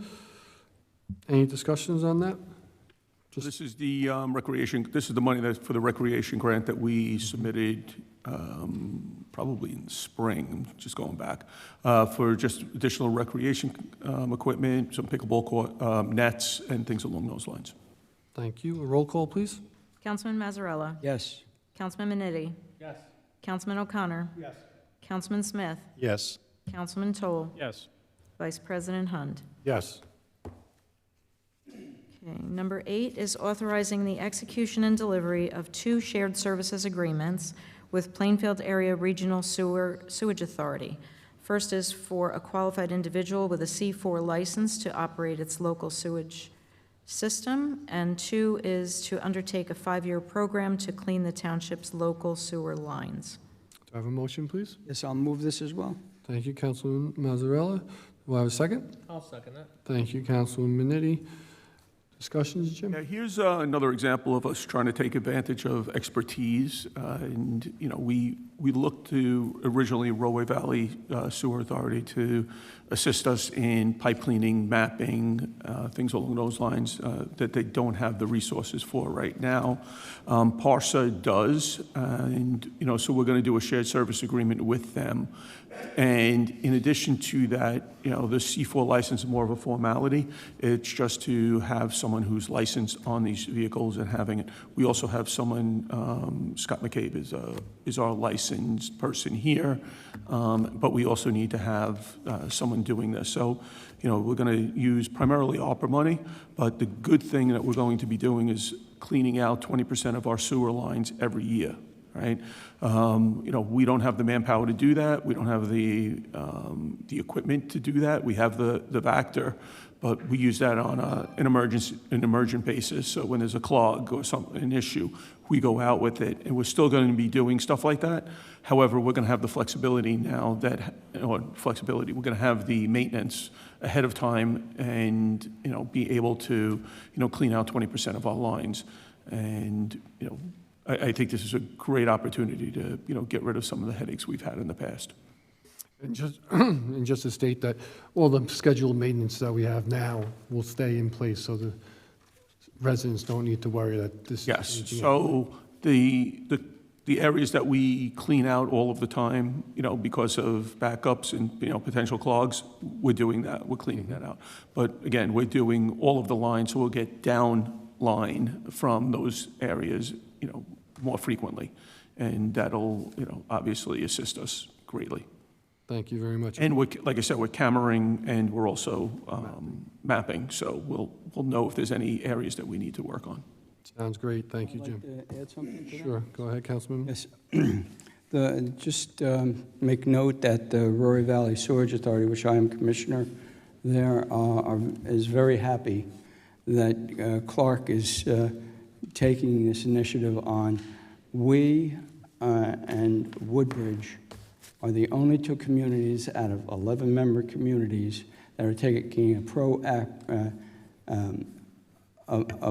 Any discussions on that? This is the this is the money that's for the recreation grant that we submitted probably in the spring, just going back, for just additional recreation equipment, some pickleball court, nets, and things along those lines. Thank you. A roll call, please. Councilman Mazzarella? Yes. Councilman Manitti? Yes. Councilman O'Connor? Yes. Councilman Smith? Yes. Councilman Toll? Yes. Vice President Hunt? Yes. Okay, number 8 is authorizing the execution and delivery of 2 shared services agreements with Plainfield Area Regional Sewage Authority. First is for a qualified individual with a C4 license to operate its local sewage system, and 2 is to undertake a 5-year program to clean the township's local sewer lines. Do I have a motion, please? Yes, I'll move this as well. Thank you, Councilman Mazzarella. Do I have a second? I'll second that. Thank you, Councilman Manitti. Discussions, Jim? Yeah, here's another example of us trying to take advantage of expertise. We looked to originally Roe Valley Sewer Authority to assist us in pipe cleaning, mapping, things along those lines that they don't have the resources for right now. PARSA does, so we're going to do a shared service agreement with them. And in addition to that, the C4 license is more of a formality. It's just to have someone who's licensed on these vehicles and having it. We also have someone, Scott McCabe is our licensed person here, but we also need to have someone doing this. So, we're going to use primarily ARPA money, but the good thing that we're going to be doing is cleaning out 20% of our sewer lines every year. Right? We don't have the manpower to do that. We don't have the equipment to do that. We have the Vector, but we use that on an emergent basis. So when there's a clog or an issue, we go out with it, and we're still going to be doing stuff like that. However, we're going to have the flexibility now we're going to have the maintenance ahead of time, and be able to clean out 20% of our lines, and I think this is a great opportunity to, get rid of some of the headaches we've had in the past. And just to state that all the scheduled maintenance that we have now will stay in place, so the residents don't need to worry that this is Yes, changing. so the areas that we clean out all of the time, because of backups and, potential clogs, we're doing that, we're cleaning that out. But again, we're doing all of the lines, so we'll get down line from those areas, more frequently, and that'll, obviously assist us greatly. Thank you very much. And like I said, we're cameraing and we're also mapping, so we'll know if there's any areas that we need to work on. Sounds great. Thank you, I'd Jim. like to add something to that. Sure. Go ahead, Councilman. Yes. Just make note that the Rory Valley Sewage Authority, which I am commissioner there, is very happy that Clark is taking this initiative on. We and Woodbridge are the only 2 communities out of 11 member communities that are taking a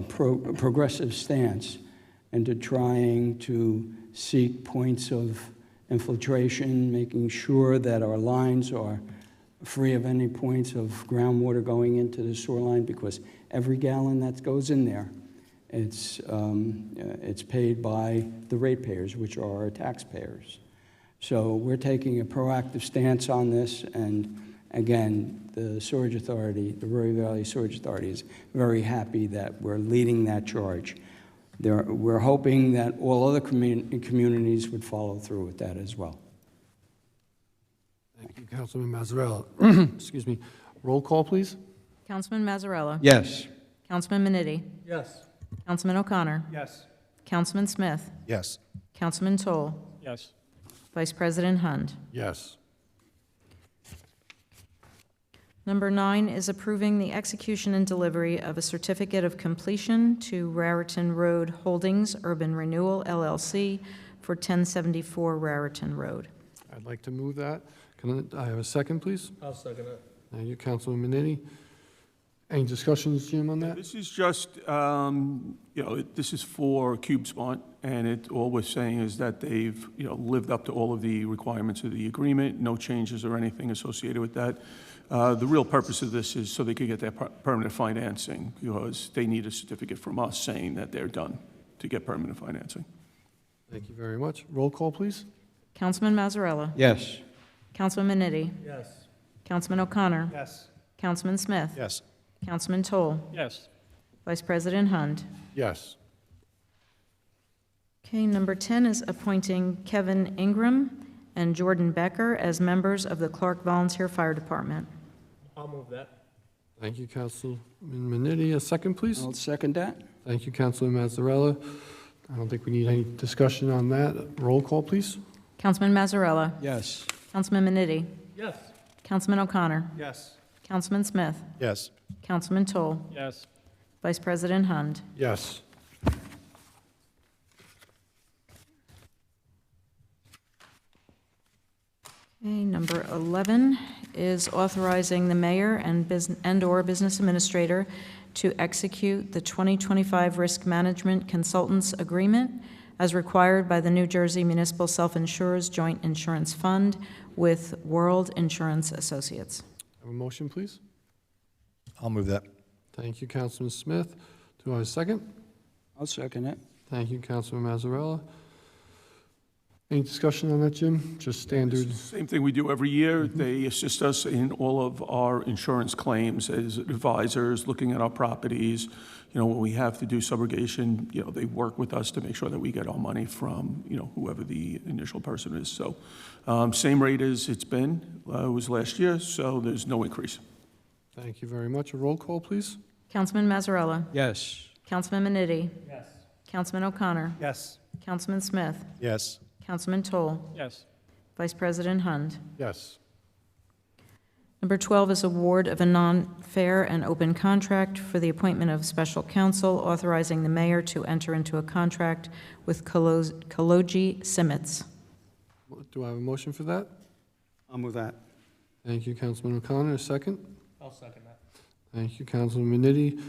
progressive stance into trying to seek points of infiltration, making sure that our lines are free of any points of groundwater going into the sewer line, because every gallon that goes in there, it's paid by the ratepayers, which are our taxpayers. So we're taking a proactive stance on this, and again, the Storage Authority, the Roy Valley Storage Authority is very happy that we're leading that charge. We're hoping that all other communities would follow through with that as well. Thank you, Councilman Mazzarella. Excuse me. Roll call, please. Councilman Mazzarella? Yes. Councilman Maniti? Yes. Councilman O'Connor? Yes. Councilman Smith? Yes. Councilman Toll? Yes. Vice President Hund? Yes. Number 9 is approving the execution and delivery of a certificate of completion to Raritan Road Holdings Urban Renewal LLC for 1074 Raritan Road. I'd like to move that. Can I have a second, please? I'll second it. Thank you, Councilman Manini. Any discussions, Jim, on that? This is just, this is for CubeSmart, and all we're saying is that they've, lived up to all of the requirements of the agreement, no changes or anything associated with that. The real purpose of this is so they could get their permanent financing, because they need a certificate from us saying that they're done to get permanent financing. Thank you very much. Roll call, please. Councilman Mazzarella? Yes. Councilman Maniti? Yes. Councilman O'Connor? Yes. Councilman Smith? Yes. Councilman Toll? Yes. Vice President Hund? Yes. Okay, number 10 is appointing Kevin Ingram and Jordan Becker as members of the Clark Volunteer Fire Department. I'll move that. Thank you, Councilman Manini. A second, please. I'll second that. Thank you, Councilman Mazzarella. I don't think we need any discussion on that. Roll call, please. Councilman Mazzarella? Yes. Councilman Maniti? Yes. Councilman O'Connor? Yes. Councilman Smith? Yes. Councilman Toll? Yes. Vice President Hund? Yes. Okay, number 11 is authorizing the mayor and/or business administrator to execute the 2025 Risk Management Consultants Agreement as required by the New Jersey Municipal Self-Insurers Joint Insurance Fund with World Insurance Associates. Have a motion, please. I'll move that. Thank you, Councilman Smith. Do I have a second? I'll second it. Thank you, Councilman Mazzarella. Any discussion on that, Jim? Just standard? Same thing we do every year. They assist us in all of our insurance claims as advisors, looking at our properties. When we have to do subrogation, they work with us to make sure that we get our money from, whoever the initial person is. So same rate as it's been. It was last year, so there's no increase. Thank you very much. A roll call, please. Councilman Mazzarella? Yes. Councilman Maniti? Yes. Councilman O'Connor? Yes. Councilman Smith? Yes. Councilman Toll? Yes. Vice President Hund? Yes. Number 12 is award of a non-fair and open contract for the appointment of special counsel, authorizing the mayor to enter into a contract with Kaloji Simmons. Do I have a motion for that? I'll move that. Thank you, Councilman O'Connor. A second? I'll second that. Thank you, Councilman Maniti.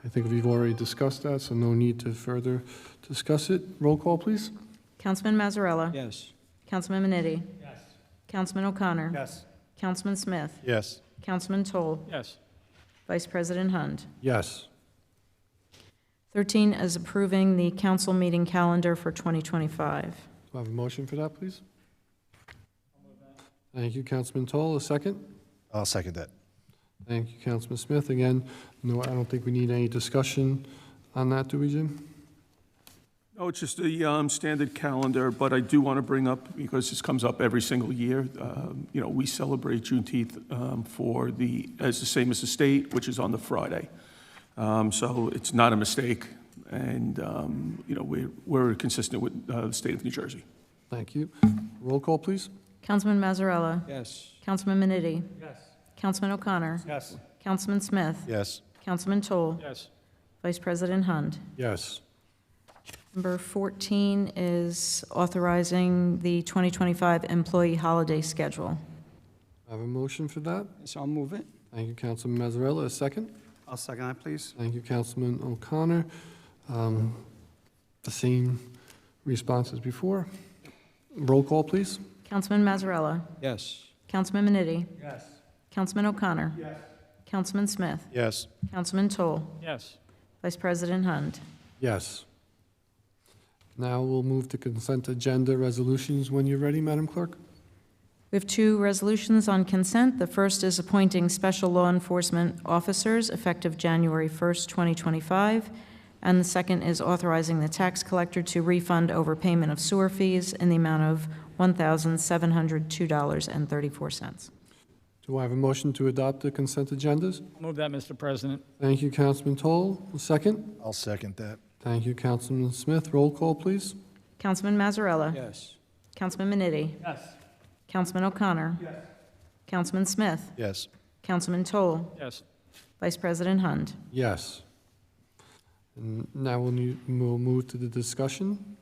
I think we've already discussed that, so no need to further discuss it. Roll call, please. Councilman Mazzarella? Yes. Councilman Maniti? Yes. Councilman O'Connor? Yes. Councilman Smith? Yes. Councilman Toll? Yes. Vice President Hund? Yes. 13 is approving the council meeting calendar for 2025. Do I have a motion for that, please? Thank you, Councilman Toll. A second? I'll second that. Thank you, Councilman Smith. Again, no, I don't think we need any discussion on that, do we, Jim? No, it's just a standard calendar, but I do want to bring up, because this comes up every single year, we celebrate Juneteenth as the same as the state, which is on the Friday. So it's not a mistake, and, we're consistent with the state of New Jersey. Thank you. Roll call, please. Councilman Mazzarella? Yes. Councilman Maniti? Yes. Councilman O'Connor? Yes. Councilman Smith? Yes. Councilman Toll? Yes. Vice President Hund? Yes. Number 14 is authorizing the 2025 employee holiday schedule. I have a motion for that. Yes, I'll move it. Thank you, Councilman Mazzarella. A second? I'll second that, please. Thank you, Councilman O'Connor. The same response as before. Roll call, please. Councilman Mazzarella? Yes. Councilman Maniti? Yes. Councilman O'Connor? Yes. Councilman Smith? Yes. Councilman Toll? Yes. Vice President Hund? Yes. Now we'll move to consent agenda resolutions when you're ready, Madam Clerk. We have two resolutions on consent. The first is appointing special law enforcement officers effective January 1st, 2025. And the second is authorizing the tax collector to refund overpayment of sewer fees in the amount of $1,702.34. Do I have a motion to adopt the consent agendas? Move that, Mr. President. Thank you, Councilman Toll. A second? I'll second that. Thank you, Councilman Smith. Roll call, please. Councilman Mazzarella? Yes. Councilman Maniti? Yes. Councilman O'Connor? Yes. Councilman Smith? Yes. Councilman Toll? Yes. Vice President Hund? Yes. And now we'll move to the discussion.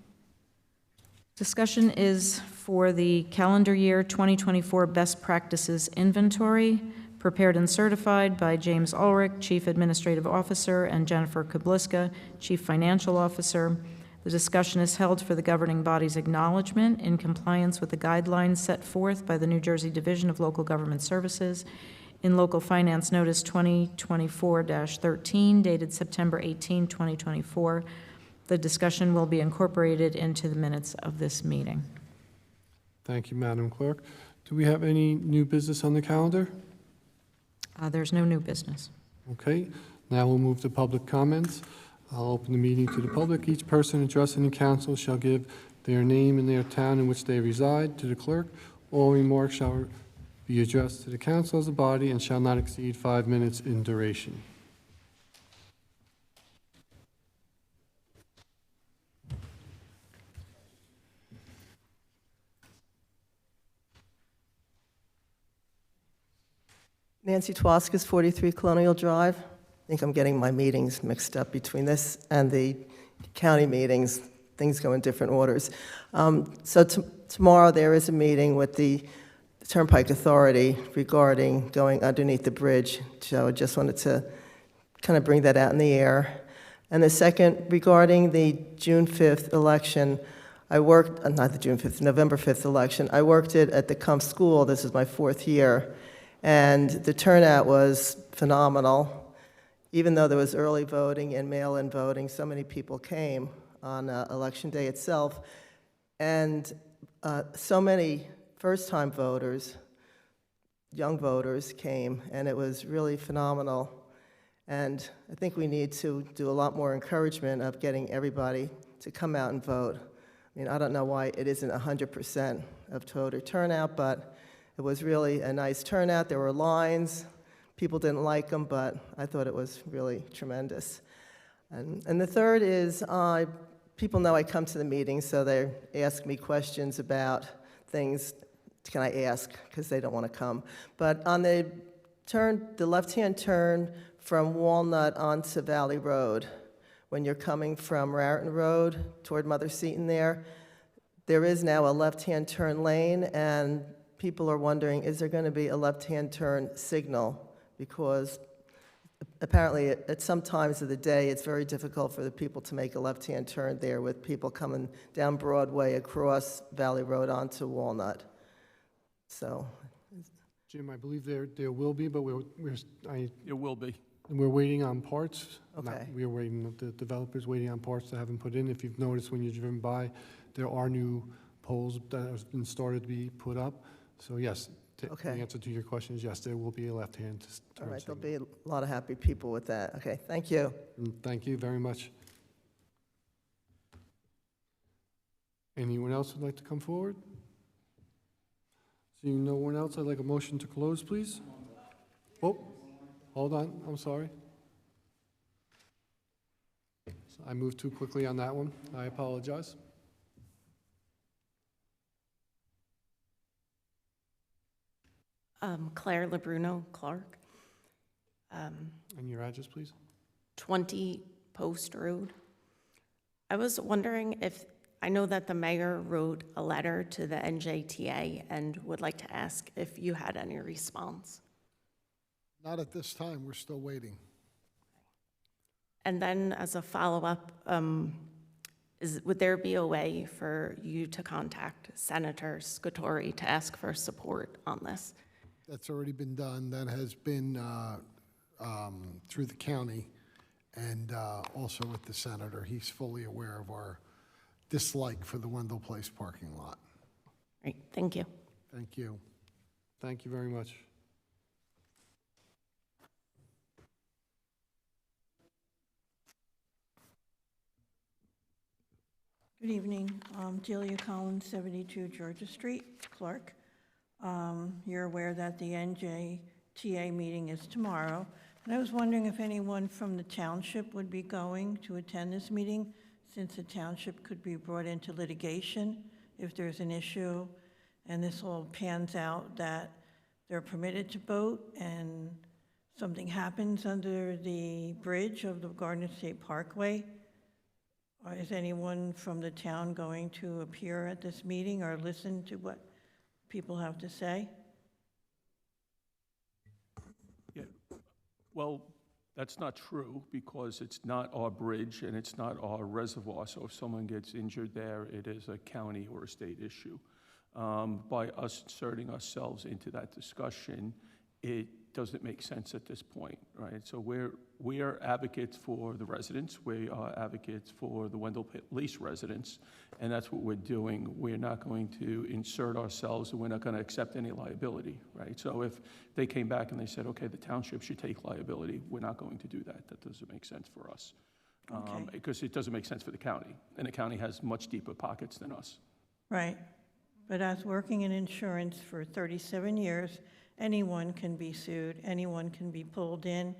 Discussion is for the calendar year 2024 Best Practices Inventory, prepared and certified by James Ulrich, Chief Administrative Officer, and Jennifer Kabliska, Chief Financial Officer. The discussion is held for the governing body's acknowledgement in compliance with the guidelines set forth by the New Jersey Division of Local Government Services in Local Finance Notice 2024-13, dated September 18, 2024. The discussion will be incorporated into the minutes of this meeting. Thank you, Madam Clerk. Do we have any new business on the calendar? There's no new business. Okay, now we'll move to public comments. I'll open the meeting to the public. Each person addressing the council shall give their name and their town in which they reside to the clerk. All remarks shall be addressed to the council as a body and shall not exceed 5 minutes in duration. Nancy Twaskis, 43 Colonial Drive. I think I'm getting my meetings mixed up between this and the county meetings. Things go in different orders. So tomorrow there is a meeting with the Turnpike Authority regarding going underneath the bridge. So I just wanted to kind of bring that out in the air. And the second, regarding the June 5th election, I worked, not the June 5th, November 5th election. I worked it at the Cump School. This is my 4th year. And the turnout was phenomenal. Even though there was early voting and mail-in voting, so many people came on election day itself. And so many first-time voters, young voters came, and it was really phenomenal. And I think we need to do a lot more encouragement of getting everybody to come out and vote. I mean, I don't know why it isn't 100% of voter turnout, but it was really a nice turnout. There were lines. People didn't like them, but I thought it was really tremendous. And the third is, people know I come to the meeting, so they ask me questions about things. Can I ask? Because they don't want to come. But on the left-hand turn from Walnut onto Valley Road, when you're coming from Raritan Road toward Mother Seton there is now a left-hand turn lane, and people are wondering, is there going to be a left-hand turn signal? Because apparently at some times of the day, it's very difficult for the people to make a left-hand turn there with people coming down Broadway across Valley Road onto Walnut. So, Jim, I believe there will be, but It will be. we're waiting on parts. Okay. We're waiting, the developer's waiting on parts that haven't put in. If you've noticed when you've driven by, there are new poles that have been started to be put up. So yes, the Okay. answer to your question is yes, there will be a left-hand turn all right, there'll signal. be a lot of happy people with that. Okay, thank you. Thank you very much. Anyone else would like to come forward? Seeing no one else, I'd like a motion to close, please. Oh, hold on, I'm sorry. I moved too quickly on that one. I apologize. Claire Labruno, Clark. And your address, please? 20 Post Road. I was wondering if, I know that the mayor wrote a letter to the NJTA and would like to ask if you had any response. Not at this time, we're still waiting. And then as a follow-up, would there be a way for you to contact Senator Scutari to ask for support on this? That's already been done. That has been through the county and also with the senator. He's fully aware of our dislike for the Wendell Place parking lot. Great, thank you. Thank you. Thank you very much. Good evening. Delia Collins, 72 Georgia Street, Clark. You're aware that the NJTA meeting is tomorrow, and I was wondering if anyone from the township would be going to attend this meeting, since the township could be brought into litigation if there's an issue, and this all pans out that they're permitted to vote and something happens under the bridge of the Gardner State Parkway. Or is anyone from the town going to appear at this meeting or listen to what people have to say? Yeah, well, that's not true because it's not our bridge and it's not our reservoir. So if someone gets injured there, it is a county or a state issue. By us inserting ourselves into that discussion, it doesn't make sense at this point, right? So we're advocates for the residents. We are advocates for the Wendell Place residents, and that's what we're doing. We're not going to insert ourselves, and we're not going to accept any liability, right? So if they came back and they said, okay, the township should take liability, we're not going to do that. That doesn't make sense for us. Okay. Because it doesn't make sense for the county, and the county has much deeper pockets than us. Right. But as working in insurance for 37 years, anyone can be sued, anyone can be pulled in.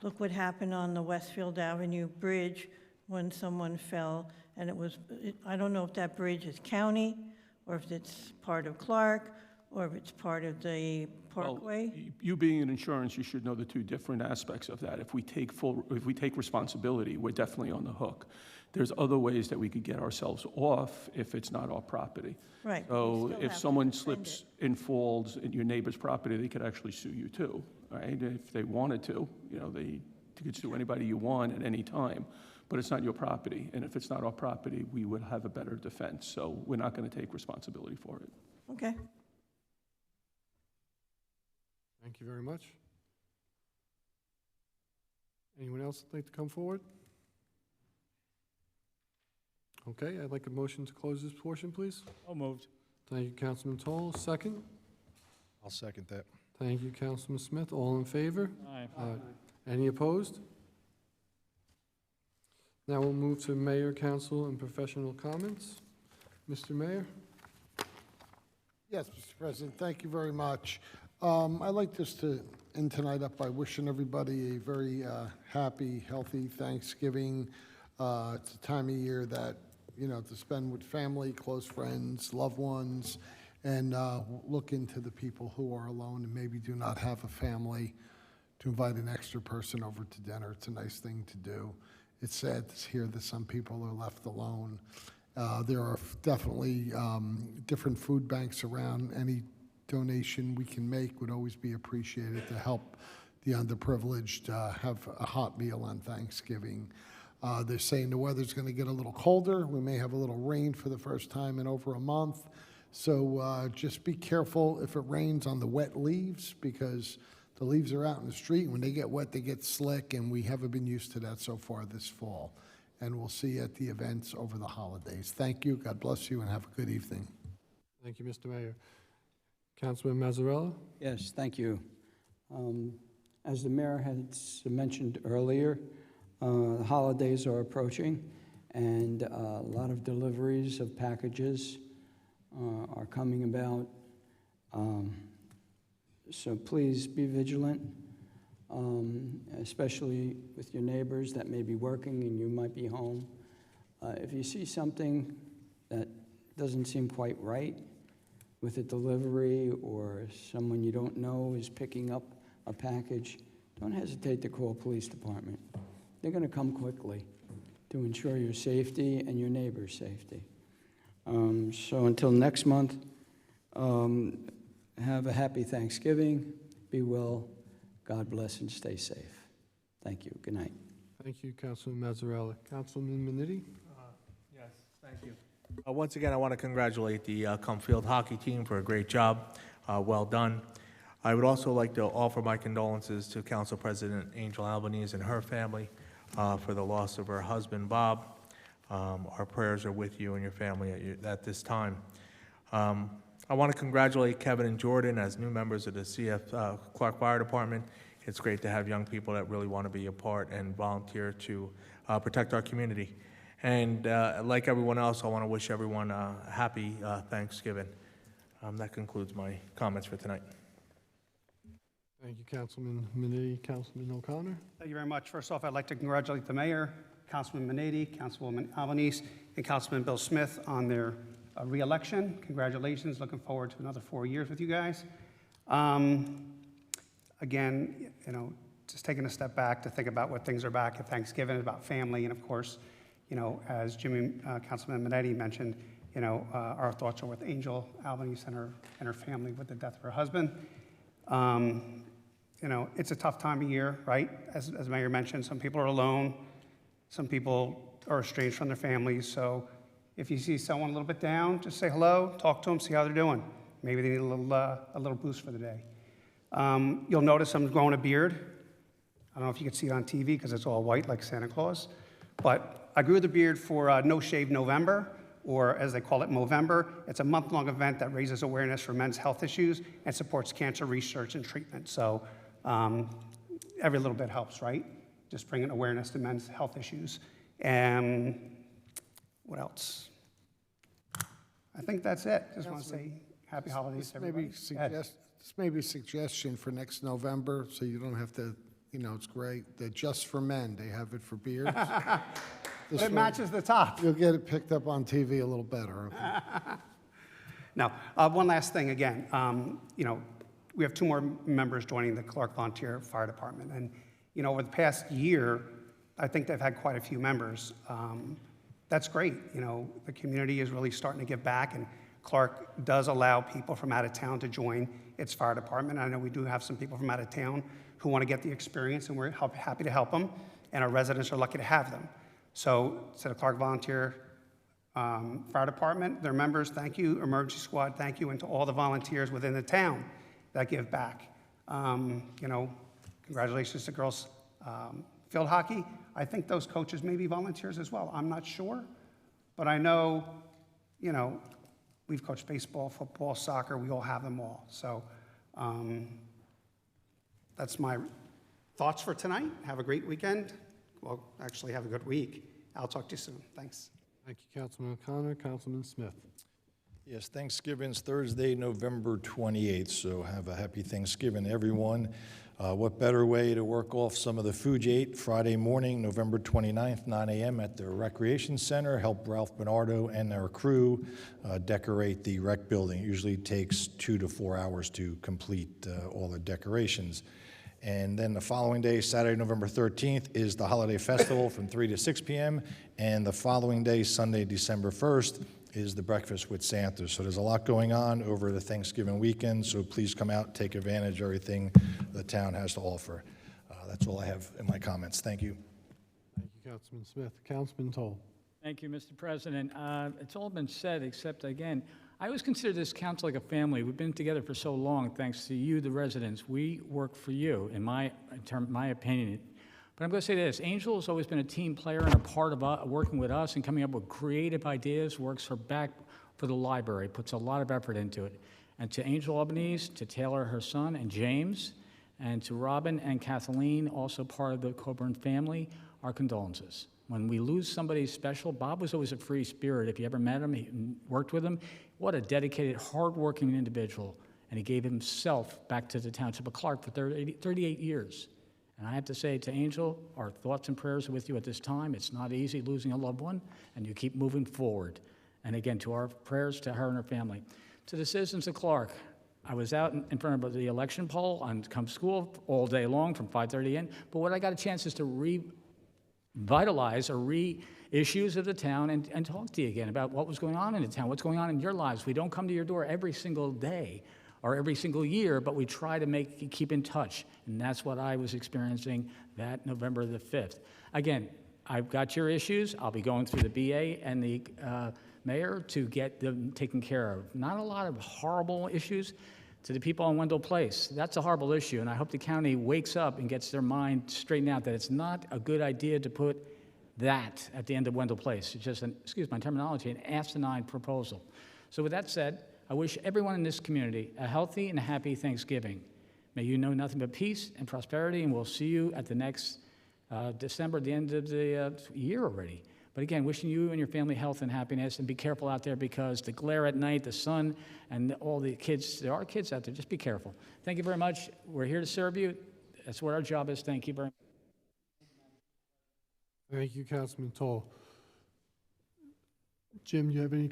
Look what happened on the Westfield Avenue Bridge when someone fell, and I don't know if that bridge is county, or if it's part of Clark, or if it's part of the Parkway. Well, you being in insurance, you should know the two different aspects of that. If we take responsibility, we're definitely on the hook. There's other ways that we could get ourselves off if it's not our property. Right. So if someone slips and falls in your neighbor's property, they could actually sue you too, right? If they wanted to, they could sue anybody you want at any time, but it's not your property. And if it's not our property, we would have a better defense. So we're not going to take responsibility for it. Okay. Thank you very much. Anyone else like to come forward? Okay, I'd like a motion to close this portion, please. So moved. Thank you, Councilman Toll. Second. I'll second that. Thank you, Councilman Smith. All in favor? Aye. Any opposed? Now we'll move to mayor, council, and professional comments. Mr. Mayor? Yes, Mr. President, thank you very much. I'd like just to end tonight up by wishing everybody a very happy, healthy Thanksgiving. It's a time of year that, to spend with family, close friends, loved ones, and look into the people who are alone and maybe do not have a family, to invite an extra person over to dinner. It's a nice thing to do. It's sad to hear that some people are left alone. There are definitely different food banks around. Any donation we can make would always be appreciated to help the underprivileged have a hot meal on Thanksgiving. They're saying the weather's going to get a little colder. We may have a little rain for the first time in over a month. So just be careful if it rains on the wet leaves, because the leaves are out in the street, and when they get wet, they get slick, and we haven't been used to that so far this fall. And we'll see you at the events over the holidays. Thank you, God bless you, and have a good evening. Thank you, Mr. Mayor. Councilman Mazzarella? Yes, thank you. As the mayor had mentioned earlier, the holidays are approaching, and a lot of deliveries of packages are coming about. So please be vigilant, especially with your neighbors that may be working and you might be home. If you see something that doesn't seem quite right with a delivery, or someone you don't know is picking up a package, don't hesitate to call police department. They're going to come quickly to ensure your safety and your neighbor's safety. So until next month, have a happy Thanksgiving. Be well. God bless and stay safe. Thank you. Good night. Thank you, Councilman Mazzarella. Councilman Minetti? Yes, thank you. Once again, I want to congratulate the Cumfield hockey team for a great job. Well done. I would also like to offer my condolences to Council President Angel Albanese and her family for the loss of her husband, Bob. Our prayers are with you and your family at this time. I want to congratulate Kevin and Jordan as new members of the CF Clark Fire Department. It's great to have young people that really want to be a part and volunteer to protect our community. And like everyone else, I want to wish everyone a happy Thanksgiving. That concludes my comments for tonight. Thank you, Councilman Minetti. Councilman O'Connor? Thank you very much. First off, I'd like to congratulate the mayor, Councilman Minetti, Councilwoman Albanese, and Councilman Bill Smith on their re-election. Congratulations. Looking forward to another 4 years with you guys. Again, you know, just taking a step back to think about what things are back at Thanksgiving, about family, and of course, you know, as Councilman Minetti mentioned, you know, our thoughts are with Angel Albanese and her family with the death of her husband. You know, it's a tough time of year, right? As Mayor mentioned, some people are alone, some people are estranged from their families. So if you see someone a little bit down, just say hello, talk to them, see how they're doing. Maybe they need a little boost for the day. You'll notice I'm growing a beard. I don't know if you can see it on TV because it's all white like Santa Claus, but I grew the beard for No Shave November, or as they call it, Movember. It's a month-long event that raises awareness for men's health issues and supports cancer research and treatment. So every little bit helps, right? Just bringing awareness to men's health issues. And what else? I think that's it. Just want to say happy holidays to everybody. This may be a suggestion for next November, so you don't have to, you know, it's great. The Just for Men, they have it for beards. It matches the top. You'll get it picked up on TV a little better. Okay? Now, one last thing again. You know, we have 2 more members joining the Clark Volunteer Fire Department. And, you know, over the past year, I think they've had quite a few members. That's great. You know, the community is really starting to give back, and Clark does allow people from out of town to join its fire department. I know we do have some people from out of town who want to get the experience, and we're happy to help them, and our residents are lucky to have them. So, to the Clark Volunteer Fire Department, their members, thank you. Emergency Squad, thank you. And to all the volunteers within the town that give back. You know, congratulations to girls field hockey. I think those coaches may be volunteers as well. I'm not sure. But I know, you know, we've coached baseball, football, soccer. We all have them all. So that's my thoughts for tonight. Have a great weekend. Well, actually, have a good week. I'll talk to you soon. Thanks. Thank you, Councilman O'Connor. Councilman Smith? Yes, Thanksgiving's Thursday, November 28th, so have a happy Thanksgiving, everyone. What better way to work off some of the food you ate? Friday morning, November 29th, 9 a.m. at the Recreation Center. Help Ralph Bernardo and their crew decorate the rec building. It usually takes 2 to 4 hours to complete all the decorations. And then the following day, Saturday, November 13th, is the holiday festival from 3 to 6 p.m. And the following day, Sunday, December 1st, is the Breakfast with Santa. So there's a lot going on over the Thanksgiving weekend, so please come out, take advantage of everything the town has to offer. That's all I have in my comments. Thank you. Thank you, Councilman Smith. Councilman Toll? Thank you, Mr. President. It's all been said, except, again, I always consider this council like a family. We've been together for so long, thanks to you, the residents. We work for you, in my opinion. But I'm going to say this. Angel has always been a team player and a part of working with us and coming up with creative ideas, works her back for the library, puts a lot of effort into it. And to Angel Albanese, to Taylor, her son, and James, and to Robin and Kathleen, also part of the Coburn family, our condolences. When we lose somebody special, Bob was always a free spirit. If you ever met him, he worked with him, what a dedicated, hardworking individual. And he gave himself back to the Township of Clark for 38 years. And I have to say to Angel, our thoughts and prayers are with you at this time. It's not easy losing a loved one, and you keep moving forward. And again, to our prayers to her and her family. To the citizens of Clark, I was out in front of the election poll on Come School all day long from 5:30 in, but what I got a chance is to revitalize or issues of the town and talk to you again about what was going on in the town, what's going on in your lives. We don't come to your door every single day or every single year, but we try to keep in touch. And that's what I was experiencing that November the 5th. Again, I've got your issues. I'll be going through the BA and the mayor to get them taken care of. Not a lot of horrible issues. To the people on Wendell Place, that's a horrible issue, and I hope the county wakes up and gets their mind straightened out that it's not a good idea to put that at the end of Wendell Place. It's just, excuse my terminology, an asinine proposal. So with that said, I wish everyone in this community a healthy and happy Thanksgiving. May you know nothing but peace and prosperity, and we'll see you at the next December, the end of the year already. But again, wishing you and your family health and happiness, and be careful out there because the glare at night, the sun, and all the kids, there are kids out there, just be careful. Thank you very much. We're here to serve you. That's what our job is. Thank you very much. Thank you, Councilman Toll. Jim, do you have any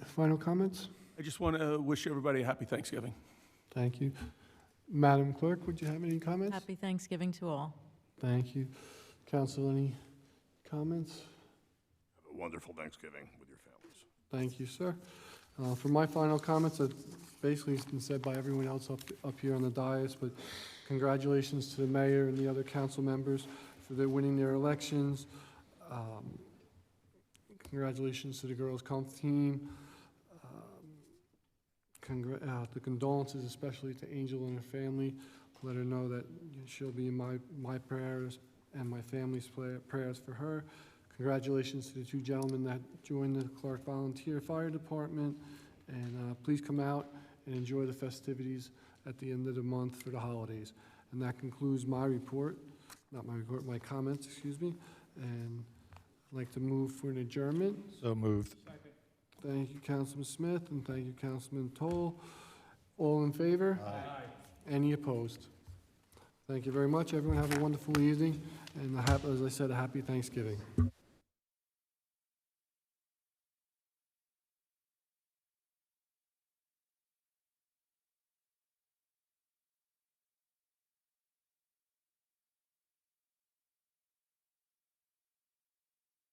final comments? I just want to wish everybody a happy Thanksgiving. Thank you. Madam Clerk, would you have any comments? Happy Thanksgiving to all. Thank you. Council, any comments? Have a wonderful Thanksgiving with your families. Thank you, sir. For my final comments, that basically has been said by everyone else up here on the dais, but congratulations to the mayor and the other council members for their winning their elections. Congratulations to the girls' comp team. The condolences, especially to Angel and her family. Let her know that she'll be in my prayers and my family's prayers for her. Congratulations to the two gentlemen that joined the Clark Volunteer Fire Department. And please come out and enjoy the festivities at the end of the month for the holidays. And that concludes my report, not my report, my comments, excuse me. And I'd like to move for an adjournment. So moved. Thank you, Councilman Smith, and thank you, Councilman Toll. All in favor? Aye. Any opposed? Thank you very much. Everyone have a wonderful evening, and as I said, a happy Thanksgiving.